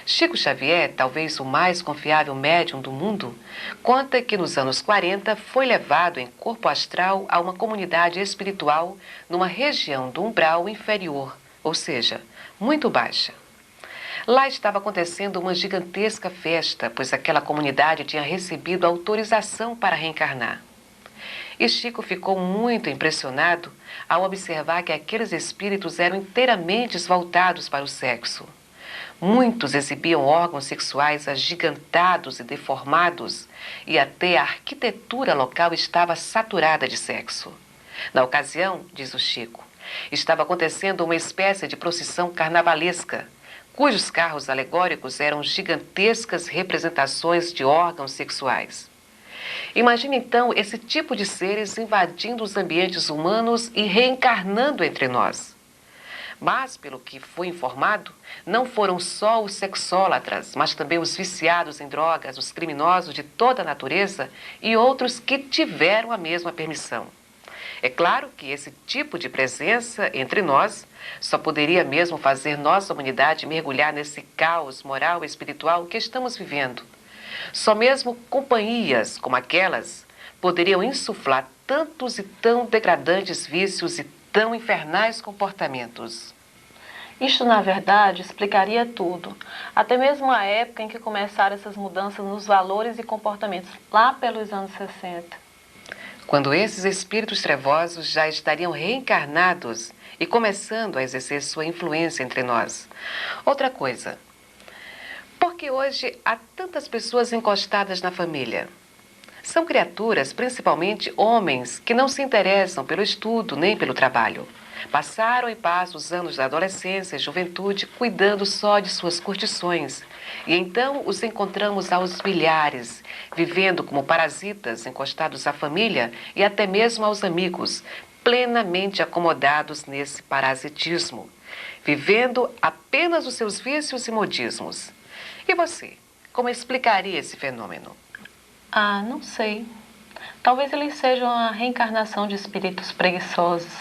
Chico Xavier, talvez o mais confiável médium do mundo, conta que nos anos 40 foi levado em corpo astral a uma comunidade espiritual numa região do umbral inferior, ou seja, muito baixa. Lá estava acontecendo uma gigantesca festa, pois aquela comunidade tinha recebido autorização para reencarnar. E Chico ficou muito impressionado ao observar que aqueles espíritos eram inteiramente voltados para o sexo. Muitos exibiam órgãos sexuais agigantados e deformados, e até a arquitetura local estava saturada de sexo. Na ocasião, diz o Chico, estava acontecendo uma espécie de procissão carnavalesca, cujos carros alegóricos eram gigantescas representações de órgãos sexuais. Imagine então esse tipo de seres invadindo os ambientes humanos e reencarnando entre nós. Mas, pelo que foi informado, não foram só os sexólatras, mas também os viciados em drogas, os criminosos de toda a natureza e outros que tiveram a mesma permissão. É claro que esse tipo de presença entre nós só poderia mesmo fazer nossa humanidade mergulhar nesse caos moral e espiritual que estamos vivendo. Só mesmo companhias como aquelas poderiam insuflar tantos e tão degradantes vícios e tão infernais comportamentos. Isto, na verdade, explicaria tudo, até mesmo a época em que começaram essas mudanças nos valores e comportamentos, lá pelos anos 60. Quando esses espíritos trevosos já estariam reencarnados e começando a exercer sua influência entre nós. Outra coisa, por que hoje há tantas pessoas encostadas na família? São criaturas, principalmente homens, que não se interessam pelo estudo nem pelo trabalho. Passaram e passam os anos da adolescência e juventude cuidando só de suas curtições. E então os encontramos aos milhares, vivendo como parasitas encostados à família e até mesmo aos amigos, plenamente acomodados nesse parasitismo, vivendo apenas os seus vícios e modismos. E você, como explicaria esse fenômeno? Ah, não sei. Talvez eles sejam a reencarnação de espíritos preguiçosos.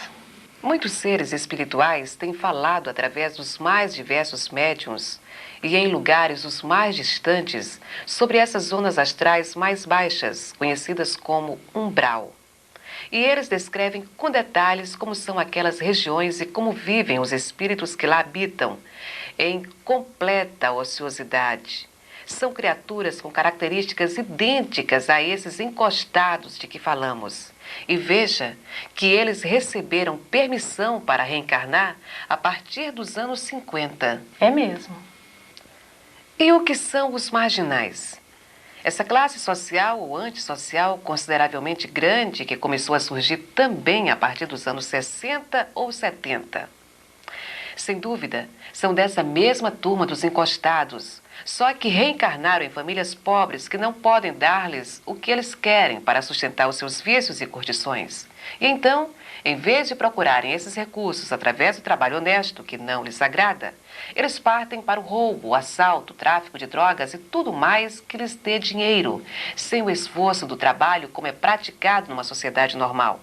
Muitos seres espirituais têm falado através dos mais diversos médiuns e em lugares os mais distantes sobre essas zonas astrais mais baixas, conhecidas como umbral. E eles descrevem com detalhes como são aquelas regiões e como vivem os espíritos que lá habitam, em completa ociosidade. São criaturas com características idênticas a esses encostados de que falamos. E veja que eles receberam permissão para reencarnar a partir dos anos 50. É mesmo. E o que são os marginais? Essa classe social ou antissocial consideravelmente grande que começou a surgir também a partir dos anos 60 ou 70. Sem dúvida, são dessa mesma turma dos encostados, só que reencarnaram em famílias pobres que não podem dar-lhes o que eles querem para sustentar os seus vícios e curtições. E então, em vez de procurarem esses recursos através do trabalho honesto, que não lhes agrada, eles partem para o roubo, o assalto, o tráfico de drogas e tudo mais que lhes dê dinheiro, sem o esforço do trabalho como é praticado numa sociedade normal.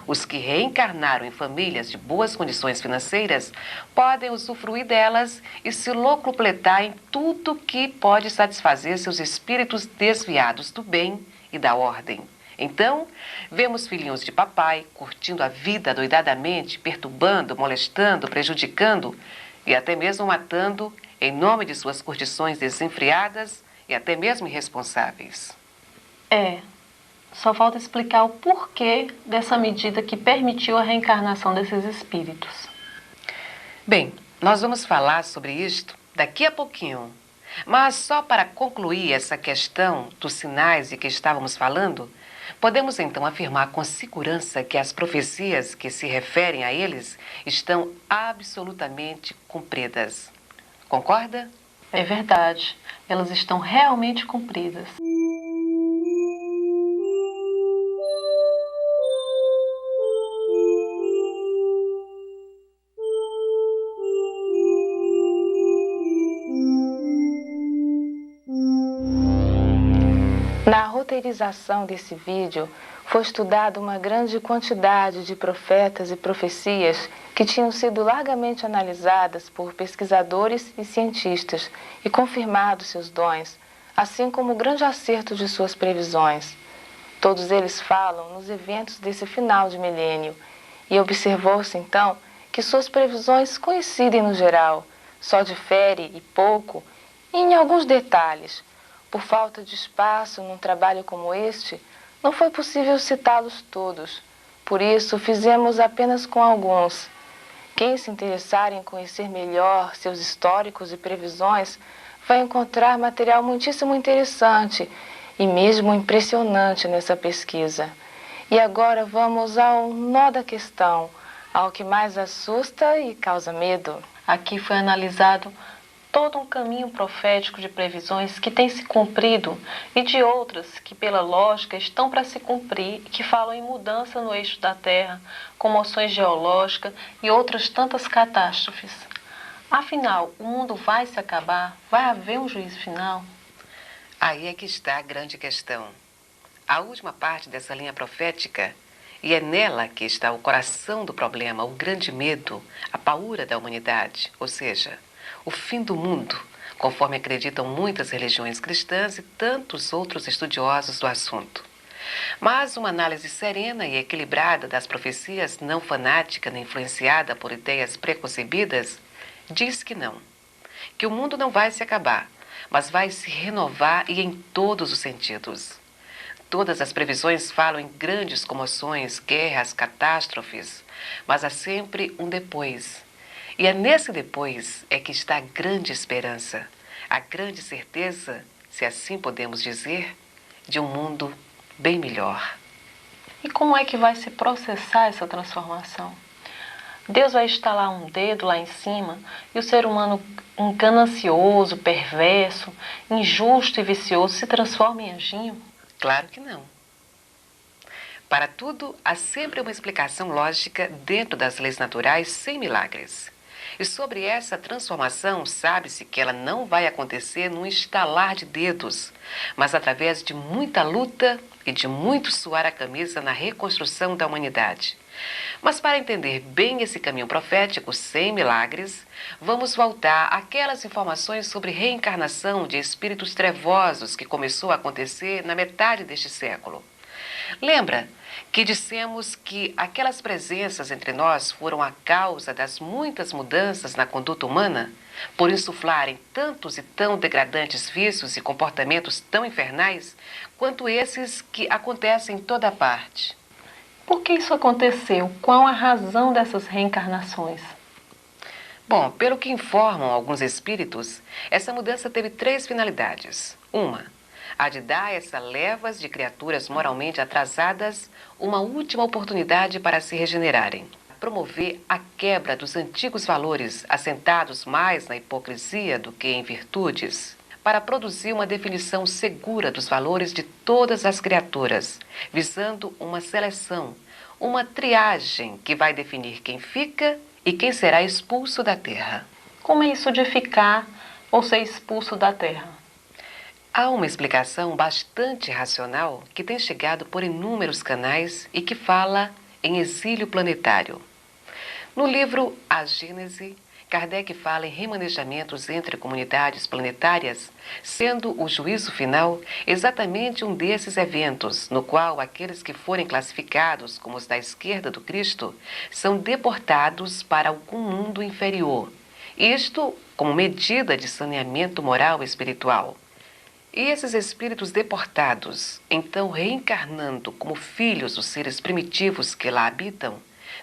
Os que reencarnaram em famílias de boas condições financeiras podem usufruir delas e se locupletar em tudo que pode satisfazer seus espíritos desviados do bem e da ordem. Então, vemos filhinhos de papai curtindo a vida adoidadamente, perturbando, molestando, prejudicando e até mesmo matando em nome de suas curtições desenfreadas e até mesmo irresponsáveis. Só falta explicar o porquê dessa medida que permitiu a reencarnação desses espíritos. Bem, nós vamos falar sobre isto daqui a pouquinho. Mas só para concluir essa questão dos sinais de que estávamos falando, podemos então afirmar com segurança que as profecias que se referem a eles estão absolutamente cumpridas. Concorda? É verdade, elas estão realmente cumpridas. Na roteirização desse vídeo, foi estudada uma grande quantidade de profetas e profecias que tinham sido largamente analisadas por pesquisadores e cientistas e confirmado seus dons, assim como o grande acerto de suas previsões. Todos eles falam nos eventos desse final de milênio e observou-se então que suas previsões coincidem no geral, só difere e pouco em alguns detalhes. Por falta de espaço num trabalho como este, não foi possível citá-los todos. Por isso, fizemos apenas com alguns. Quem se interessar em conhecer melhor seus históricos e previsões vai encontrar material muitíssimo interessante e mesmo impressionante nessa pesquisa. E agora vamos ao nó da questão, ao que mais assusta e causa medo. Aqui foi analisado todo um caminho profético de previsões que tem se cumprido e de outras que, pela lógica, estão para se cumprir e que falam em mudança no eixo da Terra, comoções geológicas e outras tantas catástrofes. Afinal, o mundo vai se acabar? Vai haver um juízo final? Aí é que está a grande questão. A última parte dessa linha profética, e é nela que está o coração do problema, o grande medo, a paura da humanidade, ou seja, o fim do mundo, conforme acreditam muitas religiões cristãs e tantos outros estudiosos do assunto. Mas uma análise serena e equilibrada das profecias, não fanática nem influenciada por ideias preconcebidas, diz que não. Que o mundo não vai se acabar, mas vai se renovar e em todos os sentidos. Todas as previsões falam em grandes comoções, guerras, catástrofes, mas há sempre um depois. E é nesse depois é que está a grande esperança, a grande certeza, se assim podemos dizer, de um mundo bem melhor. E como é que vai se processar essa transformação? Deus vai estalar um dedo lá em cima e o ser humano, um ganancioso, perverso, injusto e vicioso, se transforma em anjinho? Claro que não. Para tudo, há sempre uma explicação lógica dentro das leis naturais sem milagres. E sobre essa transformação, sabe-se que ela não vai acontecer num estalar de dedos, mas através de muita luta e de muito suar a camisa na reconstrução da humanidade. Mas para entender bem esse caminho profético sem milagres, vamos voltar àquelas informações sobre reencarnação de espíritos trevosos que começou a acontecer na metade deste século. Lembra que dissemos que aquelas presenças entre nós foram a causa das muitas mudanças na conduta humana, por insuflarem tantos e tão degradantes vícios e comportamentos tão infernais quanto esses que acontecem em toda parte? Por que isso aconteceu? Qual a razão dessas reencarnações? Bom, pelo que informam alguns espíritos, essa mudança teve 3 finalidades. Uma, a de dar a essa levas de criaturas moralmente atrasadas uma última oportunidade para se regenerarem. Promover a quebra dos antigos valores assentados mais na hipocrisia do que em virtudes, para produzir uma definição segura dos valores de todas as criaturas, visando uma seleção, uma triagem que vai definir quem fica e quem será expulso da Terra. Como é isso de ficar ou ser expulso da Terra? Há uma explicação bastante racional que tem chegado por inúmeros canais e que fala em exílio planetário. No livro A Gênese, Kardec fala em remanejamentos entre comunidades planetárias, sendo o juízo final exatamente um desses eventos, no qual aqueles que forem classificados como os da esquerda do Cristo são deportados para algum mundo inferior. Isto como medida de saneamento moral e espiritual. E esses espíritos deportados, então reencarnando como filhos dos seres primitivos que lá habitam,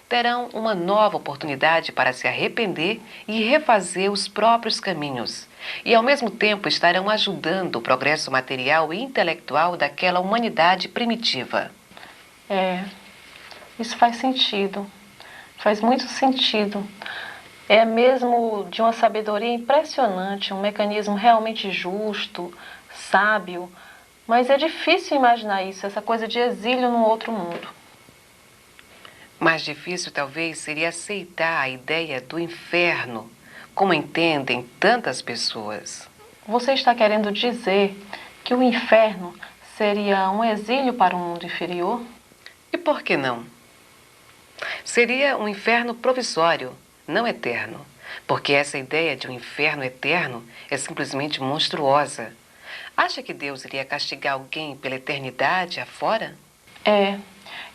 terão uma nova oportunidade para se arrepender e refazer os próprios caminhos. E ao mesmo tempo estarão ajudando o progresso material e intelectual daquela humanidade primitiva. Isso faz sentido. Faz muito sentido. É mesmo de uma sabedoria impressionante, um mecanismo realmente justo, sábio, mas é difícil imaginar isso, essa coisa de exílio num outro mundo. Mais difícil talvez seria aceitar a ideia do inferno, como entendem tantas pessoas. Você está querendo dizer que o inferno seria um exílio para o mundo inferior? E por que não? Seria um inferno provisório, não eterno, porque essa ideia de um inferno eterno é simplesmente monstruosa. Acha que Deus iria castigar alguém pela eternidade afora?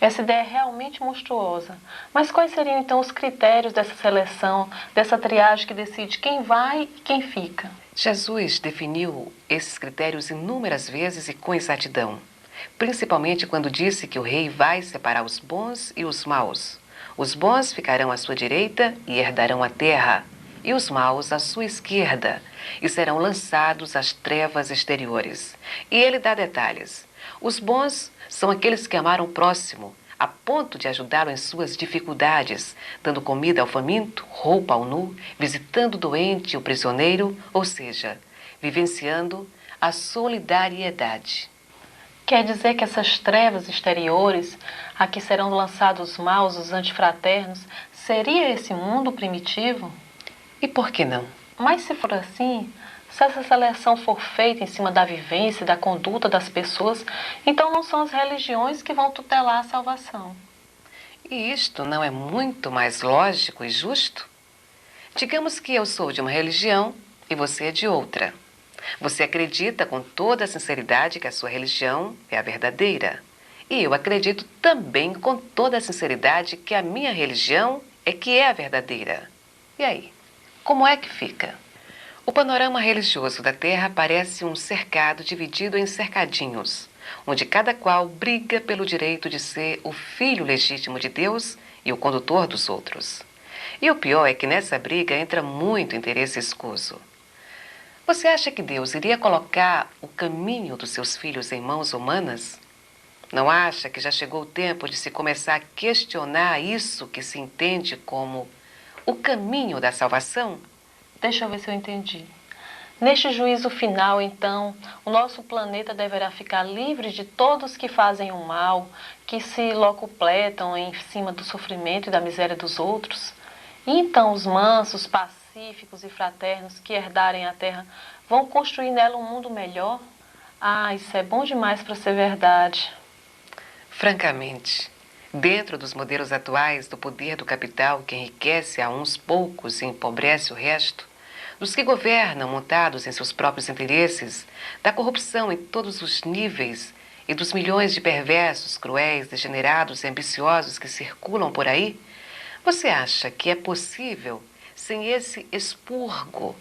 Essa ideia é realmente monstruosa. Mas quais seriam então os critérios dessa seleção, dessa triagem que decide quem vai e quem fica? Jesus definiu esses critérios inúmeras vezes e com exatidão, principalmente quando disse que o rei vai separar os bons e os maus. Os bons ficarão à sua direita e herdarão a terra, e os maus à sua esquerda, e serão lançados às trevas exteriores. E ele dá detalhes. Os bons são aqueles que amaram o próximo, a ponto de ajudá-lo em suas dificuldades, dando comida ao faminto, roupa ao nu, visitando o doente e o prisioneiro, ou seja, vivenciando a solidariedade. Quer dizer que essas trevas exteriores, a que serão lançados os maus, os antifraternos, seria esse mundo primitivo? E por que não? Mas se for assim, se essa seleção for feita em cima da vivência e da conduta das pessoas, então não são as religiões que vão tutelar a salvação. E isto não é muito mais lógico e justo? Digamos que eu sou de uma religião e você é de outra. Você acredita com toda a sinceridade que a sua religião é a verdadeira. E eu acredito também com toda a sinceridade que a minha religião é a verdadeira. E aí, como é que fica? O panorama religioso da Terra parece um cercado dividido em cercadinhos, onde cada qual briga pelo direito de ser o filho legítimo de Deus e o condutor dos outros. E o pior é que nessa briga entra muito interesse escuso. Você acha que Deus iria colocar o caminho dos seus filhos em mãos humanas? Não acha que já chegou o tempo de se começar a questionar isso que se entende como o caminho da salvação? Deixa eu ver se eu entendi. Neste juízo final, então, o nosso planeta deverá ficar livre de todos que fazem o mal, que se locupletam em cima do sofrimento e da miséria dos outros? E então os mansos, pacíficos e fraternos que herdarem a terra vão construir nela um mundo melhor? Ah, isso é bom demais para ser verdade. Francamente, dentro dos modelos atuais do poder do capital que enriquece a uns poucos e empobrece o resto, dos que governam montados em seus próprios interesses, da corrupção em todos os níveis e dos milhões de perversos, cruéis, degenerados e ambiciosos que circulam por aí, você acha que é possível, sem esse expurgo,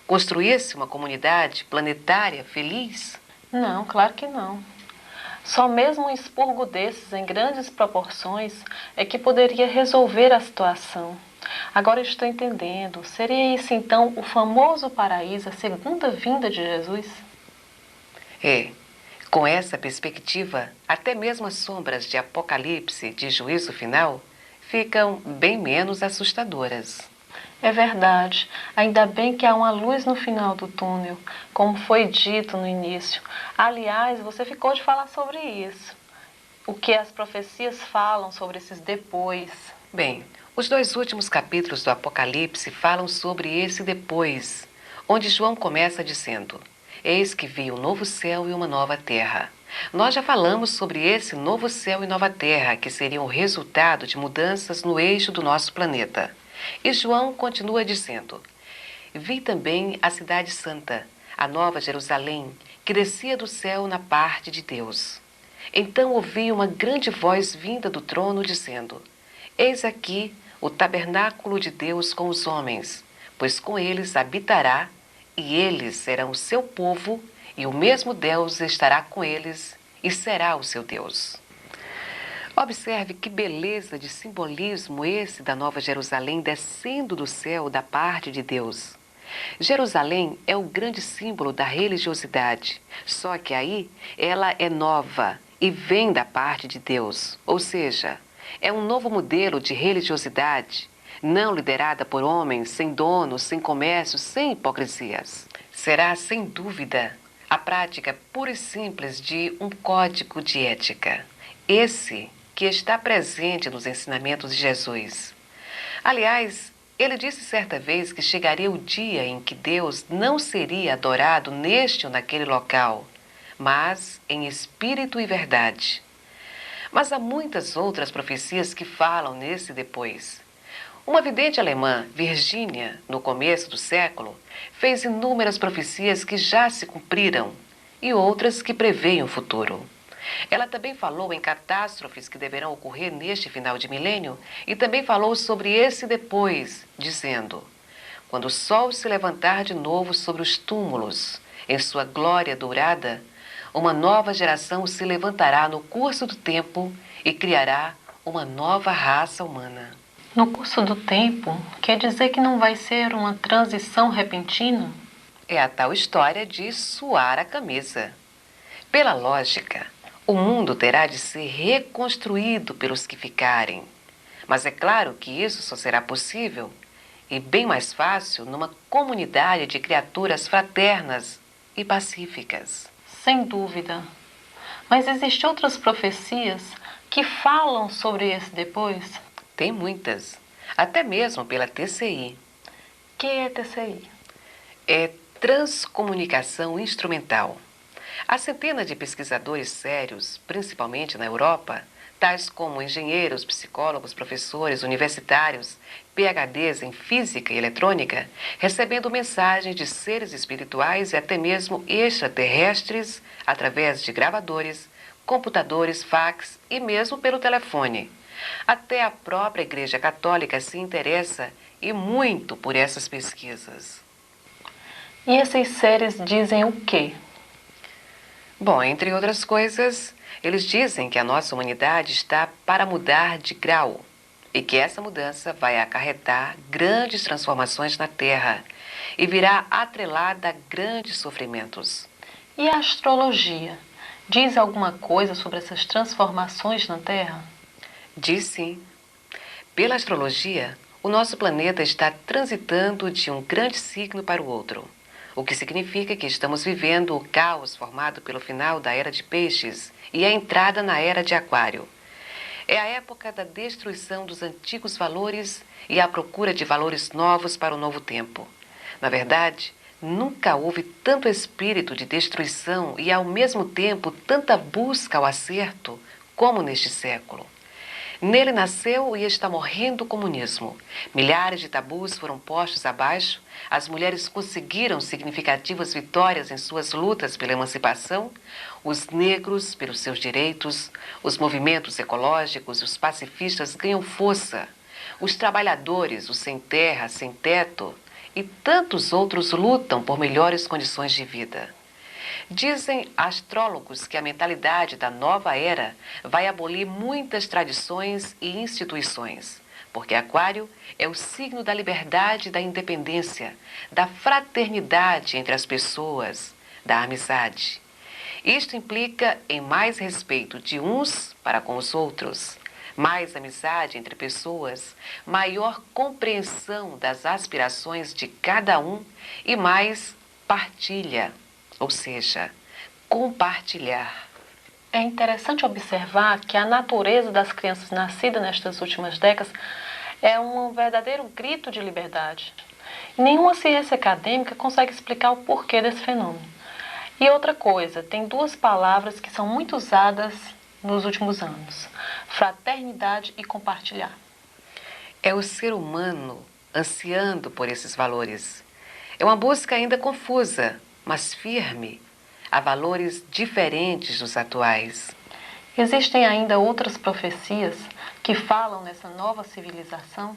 construir-se uma comunidade planetária feliz? Não, claro que não. Só mesmo um expurgo desses em grandes proporções é que poderia resolver a situação. Agora eu estou entendendo. Seria isso então o famoso paraíso, a segunda vinda de Jesus? Com essa perspectiva, até mesmo as sombras de Apocalipse, de juízo final, ficam bem menos assustadoras. É verdade. Ainda bem que há uma luz no final do túnel, como foi dito no início. Aliás, você ficou de falar sobre isso. O que as profecias falam sobre esses depois. Bem, os 2 últimos capítulos do Apocalipse falam sobre esse depois, onde João começa dizendo: Eis que vi um novo céu e uma nova terra. Nós já falamos sobre esse novo céu e nova terra, que seriam o resultado de mudanças no eixo do nosso planeta. E João continua dizendo: Vi também a cidade santa, a nova Jerusalém, que descia do céu na parte de Deus. Então ouvi uma grande voz vinda do trono dizendo: Eis aqui o tabernáculo de Deus com os homens, pois com eles habitará, e eles serão o seu povo, e o mesmo Deus estará com eles, e será o seu Deus. Observe que beleza de simbolismo esse da Nova Jerusalém descendo do céu da parte de Deus. Jerusalém é o grande símbolo da religiosidade, só que aí ela é nova e vem da parte de Deus, ou seja, é um novo modelo de religiosidade, não liderada por homens sem dono, sem comércio, sem hipocrisias. Será, sem dúvida, a prática pura e simples de um código de ética. Esse que está presente nos ensinamentos de Jesus. Aliás, ele disse certa vez que chegaria o dia em que Deus não seria adorado neste ou naquele local, mas em espírito e verdade. Mas há muitas outras profecias que falam nesse depois. Uma vidente alemã, Virgínia, no começo do século, fez inúmeras profecias que já se cumpriram e outras que preveem o futuro. Ela também falou em catástrofes que deverão ocorrer neste final de milênio e também falou sobre esse depois, dizendo: quando o sol se levantar de novo sobre os túmulos, em sua glória dourada, uma nova geração se levantará no curso do tempo e criará uma nova raça humana. No curso do tempo, quer dizer que não vai ser uma transição repentina? É a tal história de suar a camisa. Pela lógica, O mundo terá de ser reconstruído pelos que ficarem. Mas é claro que isso só será possível e bem mais fácil numa comunidade de criaturas fraternas e pacíficas. Sem dúvida. Mas existem outras profecias que falam sobre esse depois? Tem muitas, até mesmo pela TCI. Que é TCI? É transcomunicação instrumental. Há centenas de pesquisadores sérios, principalmente na Europa, tais como engenheiros, psicólogos, professores, universitários, PhDs em física e eletrônica, recebendo mensagens de seres espirituais e até mesmo extraterrestres através de gravadores, computadores, fax e mesmo pelo telefone. Até a própria Igreja Católica se interessa e muito por essas pesquisas. E esses seres dizem o quê? Bom, entre outras coisas, eles dizem que a nossa humanidade está para mudar de grau e que essa mudança vai acarretar grandes transformações na Terra e virá atrelada a grandes sofrimentos. E a astrologia? Diz alguma coisa sobre essas transformações na Terra? Diz sim. Pela astrologia, o nosso planeta está transitando de um grande signo para o outro, o que significa que estamos vivendo o caos formado pelo final da Era de Peixes e a entrada na Era de Aquário. É a época da destruição dos antigos valores e a procura de valores novos para o novo tempo. Na verdade, nunca houve tanto espírito de destruição e, ao mesmo tempo, tanta busca ao acerto como neste século. Nele nasceu e está morrendo o comunismo. Milhares de tabus foram postos abaixo, as mulheres conseguiram significativas vitórias em suas lutas pela emancipação, os negros pelos seus direitos, os movimentos ecológicos e os pacifistas ganham força, os trabalhadores, os sem terra, sem teto e tantos outros lutam por melhores condições de vida. Dizem astrólogos que a mentalidade da nova era vai abolir muitas tradições e instituições, porque Aquário é o signo da liberdade e da independência, da fraternidade entre as pessoas, da amizade. Isto implica em mais respeito de uns para com os outros, mais amizade entre pessoas, maior compreensão das aspirações de cada um e mais partilha. Ou seja, compartilhar. É interessante observar que a natureza das crianças nascidas nestas últimas décadas é um verdadeiro grito de liberdade. E nenhuma ciência acadêmica consegue explicar o porquê desse fenômeno. E outra coisa, tem duas palavras que são muito usadas nos últimos anos: fraternidade e compartilhar. É o ser humano ansiando por esses valores. É uma busca ainda confusa, mas firme, a valores diferentes dos atuais. Existem ainda outras profecias que falam nessa nova civilização?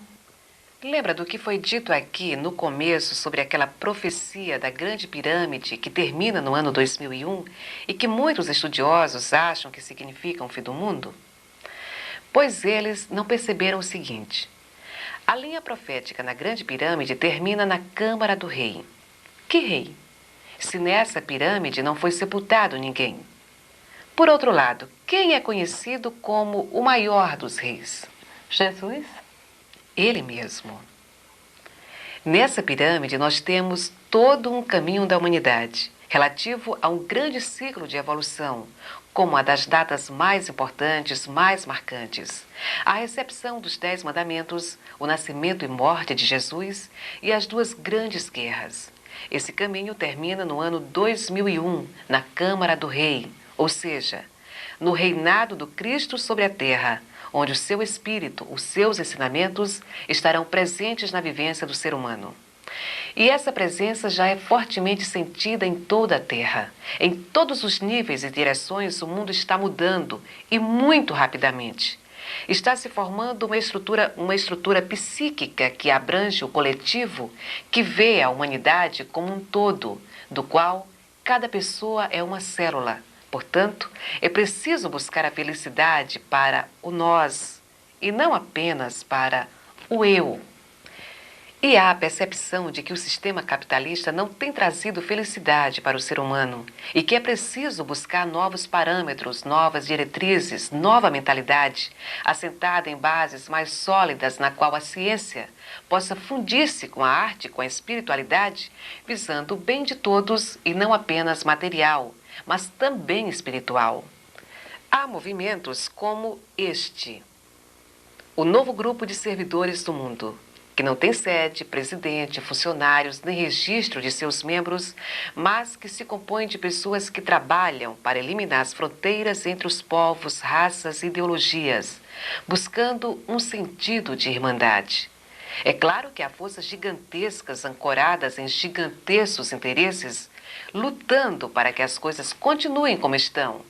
Lembra do que foi dito aqui no começo sobre aquela profecia da Grande Pirâmide que termina no ano 2001 e que muitos estudiosos acham que significa um fim do mundo? Pois eles não perceberam o seguinte: a linha profética na Grande Pirâmide termina na Câmara do Rei. Que rei? Se nessa pirâmide não foi sepultado ninguém. Por outro lado, quem é conhecido como o maior dos reis? Jesus? Ele mesmo. Nessa pirâmide nós temos todo um caminho da humanidade, relativo a um grande ciclo de evolução, como a das datas mais importantes, mais marcantes. A recepção dos 10 mandamentos, o nascimento e morte de Jesus e as duas grandes guerras. Esse caminho termina no ano 2001, na Câmara do Rei, ou seja, no reinado do Cristo sobre a terra, onde o seu espírito, os seus ensinamentos estarão presentes na vivência do ser humano. E essa presença já é fortemente sentida em toda a terra. Em todos os níveis e direções, o mundo está mudando, e muito rapidamente. Está se formando uma estrutura psíquica que abrange o coletivo, que vê a humanidade como um todo, do qual cada pessoa é uma célula. Portanto, é preciso buscar a felicidade para o nós e não apenas para o eu. E há a percepção de que o sistema capitalista não tem trazido felicidade para o ser humano e que é preciso buscar novos parâmetros, novas diretrizes, nova mentalidade, assentada em bases mais sólidas na qual a ciência possa fundir-se com a arte, com a espiritualidade, visando o bem de todos e não apenas material, mas também espiritual. Há movimentos como este, o novo grupo de servidores do mundo, que não tem sede, presidente, funcionários, nem registro de seus membros, mas que se compõe de pessoas que trabalham para eliminar as fronteiras entre os povos, raças e ideologias, buscando um sentido de irmandade. É claro que há forças gigantescas ancoradas em gigantescos interesses, lutando para que as coisas continuem como estão,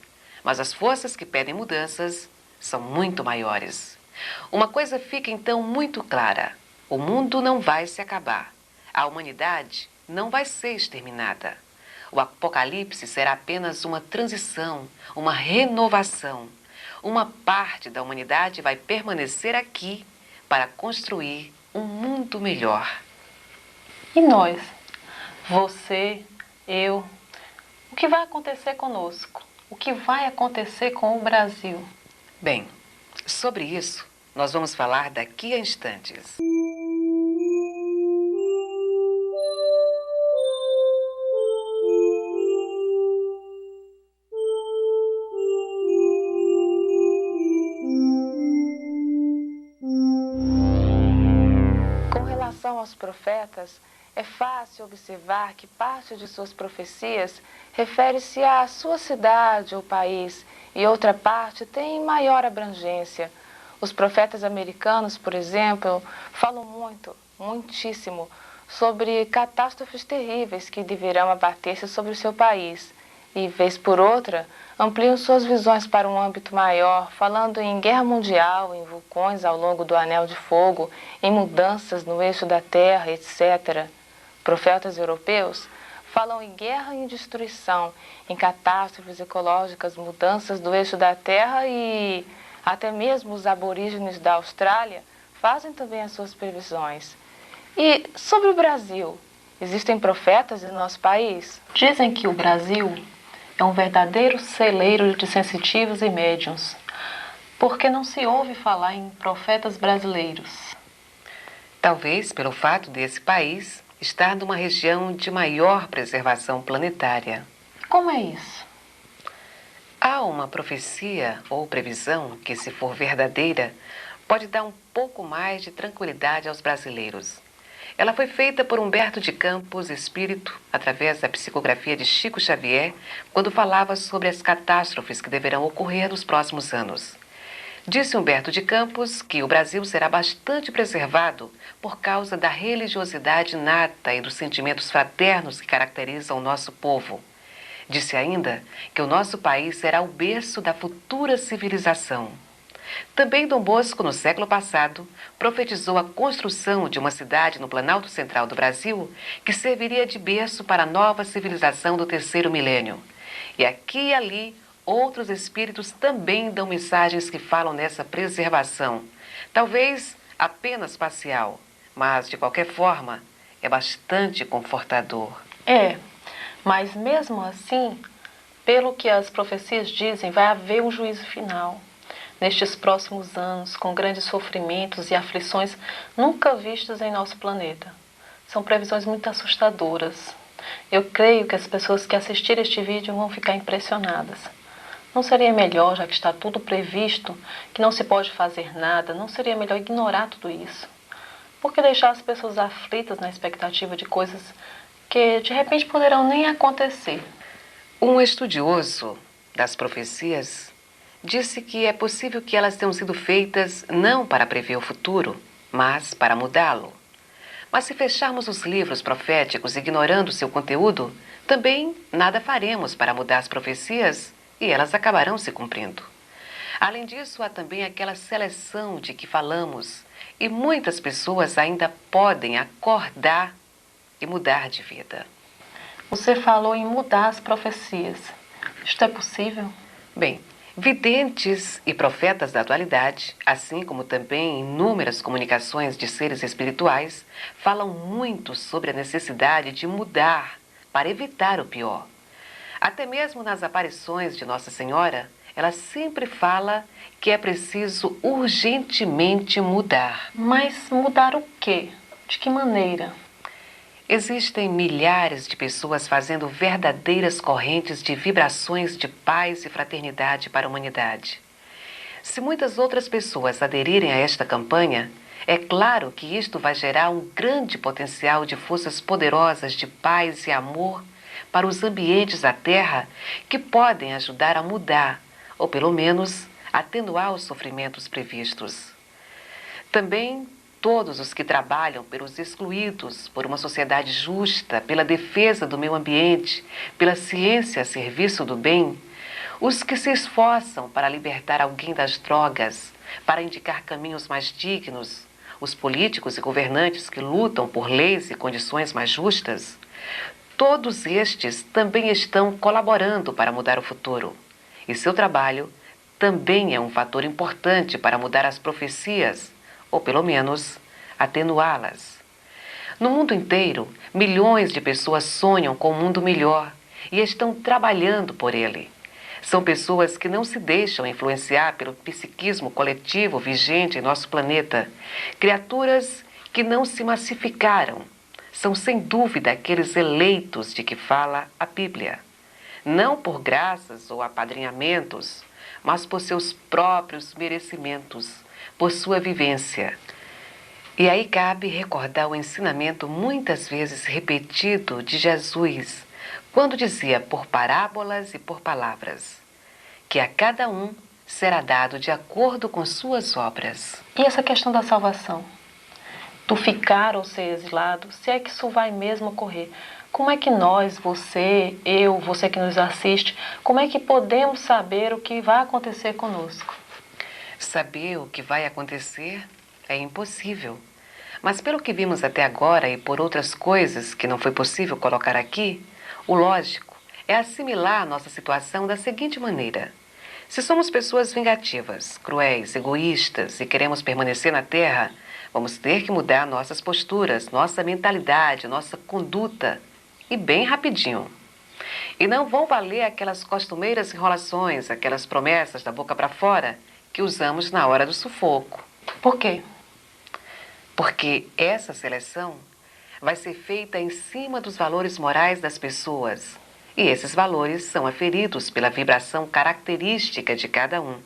mas as forças que pedem mudanças são muito maiores. Uma coisa fica então muito clara: o mundo não vai se acabar. A humanidade não vai ser exterminada. O apocalipse será apenas uma transição, uma renovação. Uma parte da humanidade vai permanecer aqui para construir um mundo melhor. E nós? Você, eu? O que vai acontecer conosco? O que vai acontecer com o Brasil? Bem, sobre isso, nós vamos falar daqui a instantes. Com relação aos profetas, é fácil observar que parte de suas profecias refere-se à sua cidade ou país e outra parte tem maior abrangência. Os profetas americanos, por exemplo, falam muitíssimo, sobre catástrofes terríveis que deverão abater-se sobre o seu país. E, vez por outra, ampliam suas visões para um âmbito maior, falando em guerra mundial, em vulcões ao longo do Anel de Fogo, em mudanças no eixo da Terra, etc. Profetas europeus falam em guerra e em destruição, em catástrofes ecológicas, mudanças do eixo da Terra e até mesmo os aborígenes da Austrália fazem também as suas previsões. E sobre o Brasil, existem profetas em nosso país? Dizem que o Brasil é um verdadeiro celeiro de sensitivos e médiuns, porque não se ouve falar em profetas brasileiros. Talvez pelo fato desse país estar numa região de maior preservação planetária. Como é isso? Há uma profecia ou previsão que, se for verdadeira, pode dar um pouco mais de tranquilidade aos brasileiros. Ela foi feita por Humberto de Campos, espírito, através da psicografia de Chico Xavier, quando falava sobre as catástrofes que deverão ocorrer nos próximos anos. Disse Humberto de Campos que o Brasil será bastante preservado por causa da religiosidade inata e dos sentimentos fraternos que caracterizam o nosso povo. Disse ainda que o nosso país será o berço da futura civilização. Também Dom Bosco, no século passado, profetizou a construção de uma cidade no Planalto Central do Brasil que serviria de berço para a nova civilização do terceiro milênio. E aqui e ali, outros espíritos também dão mensagens que falam nessa preservação. Talvez apenas parcial, mas, de qualquer forma, é bastante confortador. Mas mesmo assim, pelo que as profecias dizem, vai haver um juízo final. Nestes próximos anos, com grandes sofrimentos e aflições nunca vistos em nosso planeta. São previsões muito assustadoras. Eu creio que as pessoas que assistirem este vídeo vão ficar impressionadas. Não seria melhor, já que está tudo previsto, que não se pode fazer nada, não seria melhor ignorar tudo isso? Por que deixar as pessoas aflitas na expectativa de coisas que de repente poderão nem acontecer? Um estudioso das profecias disse que é possível que elas tenham sido feitas não para prever o futuro, mas para mudá-lo. Mas se fecharmos os livros proféticos ignorando seu conteúdo, também nada faremos para mudar as profecias e elas acabarão se cumprindo. Além disso, há também aquela seleção de que falamos e muitas pessoas ainda podem acordar e mudar de vida. Você falou em mudar as profecias. Isto é possível? Bem, Videntes e profetas da atualidade, assim como também inúmeras comunicações de seres espirituais, falam muito sobre a necessidade de mudar para evitar o pior. Até mesmo nas aparições de Nossa Senhora, ela sempre fala que é preciso urgentemente mudar. Mas mudar o quê? De que maneira? Existem milhares de pessoas fazendo verdadeiras correntes de vibrações de paz e fraternidade para a humanidade. Se muitas outras pessoas aderirem a esta campanha, é claro que isto vai gerar um grande potencial de forças poderosas de paz e amor para os ambientes da Terra que podem ajudar a mudar, ou pelo menos atenuar os sofrimentos previstos. Também todos os que trabalham pelos excluídos, por uma sociedade justa, pela defesa do meio ambiente, pela ciência a serviço do bem, os que se esforçam para libertar alguém das drogas, para indicar caminhos mais dignos, os políticos e governantes que lutam por leis e condições mais justas, todos estes também estão colaborando para mudar o futuro. E seu trabalho também é um fator importante para mudar as profecias, ou pelo menos atenuá-las. No mundo inteiro, milhões de pessoas sonham com um mundo melhor e estão trabalhando por ele. São pessoas que não se deixam influenciar pelo psiquismo coletivo vigente em nosso planeta. Criaturas que não se massificaram. São sem dúvida aqueles eleitos de que fala a Bíblia. Não por graças ou apadrinhamentos, mas por seus próprios merecimentos, por sua vivência. E aí cabe recordar o ensinamento muitas vezes repetido de Jesus, quando dizia por parábolas e por palavras, que a cada um será dado de acordo com suas obras. E essa questão da salvação? Do ficar ou ser exilado, se é que isso vai mesmo ocorrer? Como é que nós, você, eu, você que nos assiste, como é que podemos saber o que vai acontecer conosco? Saber o que vai acontecer é impossível. Mas pelo que vimos até agora e por outras coisas que não foi possível colocar aqui, o lógico é assimilar a nossa situação da seguinte maneira. Se somos pessoas vingativas, cruéis, egoístas e queremos permanecer na Terra, vamos ter que mudar nossas posturas, nossa mentalidade, nossa conduta, e bem rapidinho. E não vão valer aquelas costumeiras enrolações, aquelas promessas da boca para fora que usamos na hora do sufoco. Por quê? Porque essa seleção vai ser feita em cima dos valores morais das pessoas. E esses valores são aferidos pela vibração característica de cada um.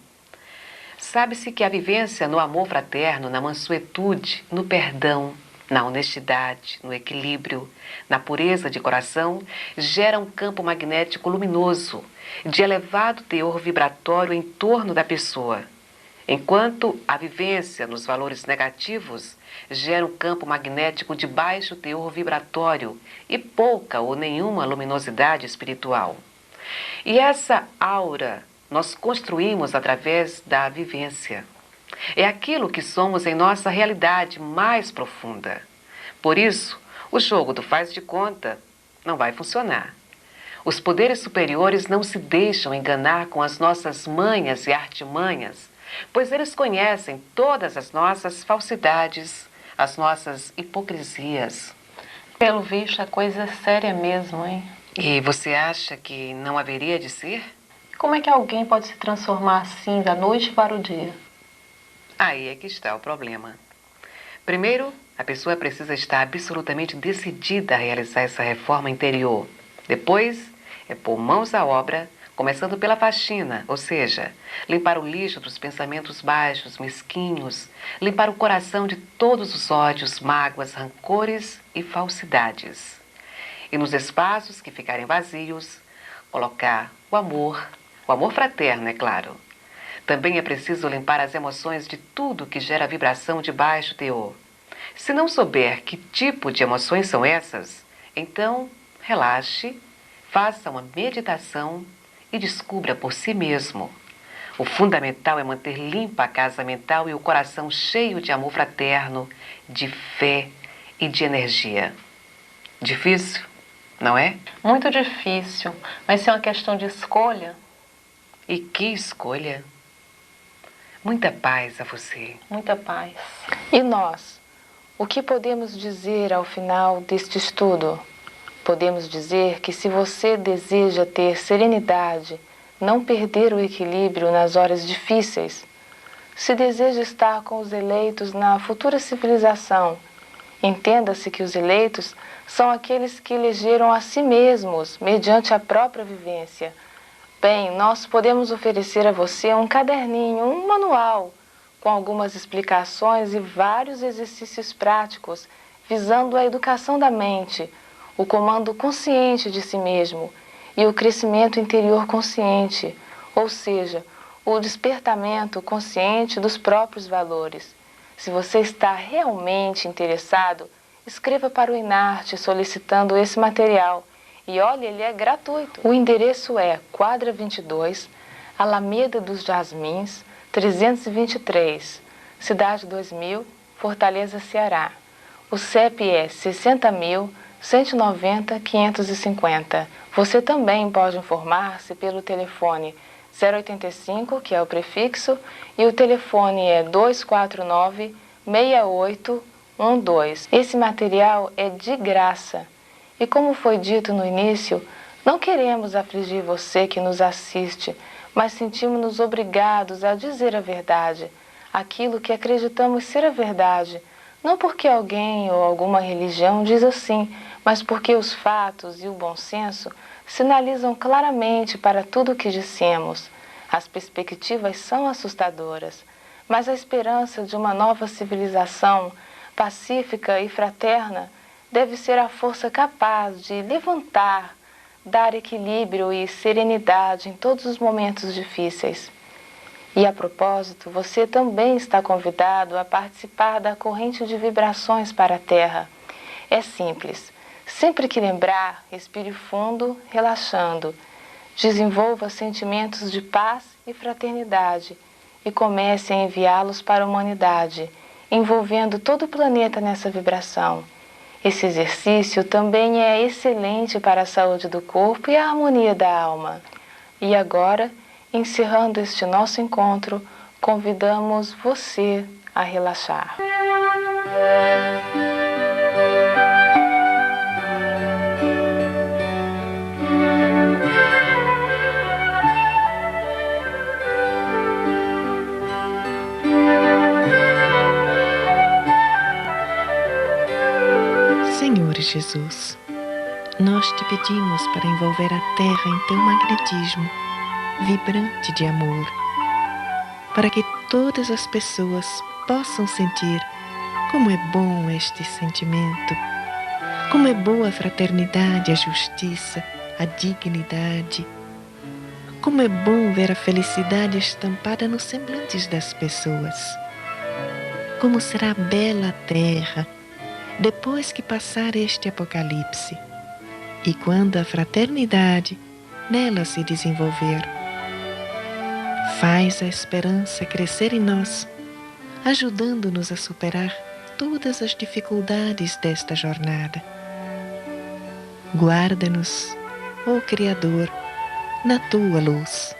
Sabe-se que a vivência no amor fraterno, na mansuetude, no perdão, na honestidade, no equilíbrio, na pureza de coração, gera um campo magnético luminoso, de elevado teor vibratório em torno da pessoa. Enquanto a vivência nos valores negativos gera um campo magnético de baixo teor vibratório e pouca ou nenhuma luminosidade espiritual. E essa aura nós construímos através da vivência. É aquilo que somos em nossa realidade mais profunda. Por isso, o jogo do faz de conta não vai funcionar. Os poderes superiores não se deixam enganar com as nossas manhas e artimanhas, pois eles conhecem todas as nossas falsidades, as nossas hipocrisias. Pelo visto, a coisa é séria mesmo, hein? E você acha que não haveria de ser? Como é que alguém pode se transformar assim da noite para o dia? Aí é que está o problema. Primeiro, a pessoa precisa estar absolutamente decidida a realizar essa reforma interior. Depois, é pôr mãos à obra, começando pela faxina, ou seja, limpar o lixo dos pensamentos baixos, mesquinhos, limpar o coração de todos os ódios, mágoas, rancores e falsidades. E nos espaços que ficarem vazios, colocar o amor fraterno, é claro. Também é preciso limpar as emoções de tudo que gera vibração de baixo teor. Se não souber que tipo de emoções são essas, então relaxe, faça uma meditação e descubra por si mesmo. O fundamental é manter limpa a casa mental e o coração cheio de amor fraterno, de fé e de energia. Difícil, não é? Muito difícil, mas se é uma questão de escolha. E que escolha! Muita paz a você. Muita paz. E nós? O que podemos dizer ao final deste estudo? Podemos dizer que se você deseja ter serenidade, não perder o equilíbrio nas horas difíceis, se deseja estar com os eleitos na futura civilização, entenda-se que os eleitos são aqueles que elegeram a si mesmos mediante a própria vivência. Bem, nós podemos oferecer a você um caderninho, um manual, com algumas explicações e vários exercícios práticos, visando a educação da mente, o comando consciente de si mesmo e o crescimento interior consciente, ou seja, o despertamento consciente dos próprios valores. Se você está realmente interessado, escreva para o INARTE solicitando esse material. E olha, ele é gratuito. O endereço é Quadra 22, Alameda dos Jasmins, 323, Cidade 2000, Fortaleza, Ceará. O CEP é 60.190.550. Você também pode informar-se pelo telefone 085, que é o prefixo, e o telefone é 249-6812. Esse material é de graça. E como foi dito no início, não queremos afligir você que nos assiste, mas sentimos-nos obrigados a dizer a verdade, aquilo que acreditamos ser a verdade, não porque alguém ou alguma religião diz assim, mas porque os fatos e o bom senso sinalizam claramente para tudo o que dissemos. As perspectivas são assustadoras, mas a esperança de uma nova civilização pacífica e fraterna deve ser a força capaz de levantar, dar equilíbrio e serenidade em todos os momentos difíceis. E a propósito, você também está convidado a participar da corrente de vibrações para a Terra. É simples. Sempre que lembrar, respire fundo, relaxando. Desenvolva sentimentos de paz e fraternidade e comece a enviá-los para a humanidade, envolvendo todo o planeta nessa vibração. Esse exercício também é excelente para a saúde do corpo e a harmonia da alma. E agora, encerrando este nosso encontro, convidamos você a relaxar. Senhor Jesus, nós te pedimos para envolver a Terra em teu magnetismo vibrante de amor, para que todas as pessoas possam sentir como é bom este sentimento, como é boa a fraternidade, a justiça, a dignidade, como é bom ver a felicidade estampada nos semblantes das pessoas. Como será bela a Terra depois que passar este apocalipse, e quando a fraternidade nela se desenvolver. Faz a esperança crescer em nós, ajudando-nos a superar todas as dificuldades desta jornada. Guarda-nos, ó Criador, na tua luz.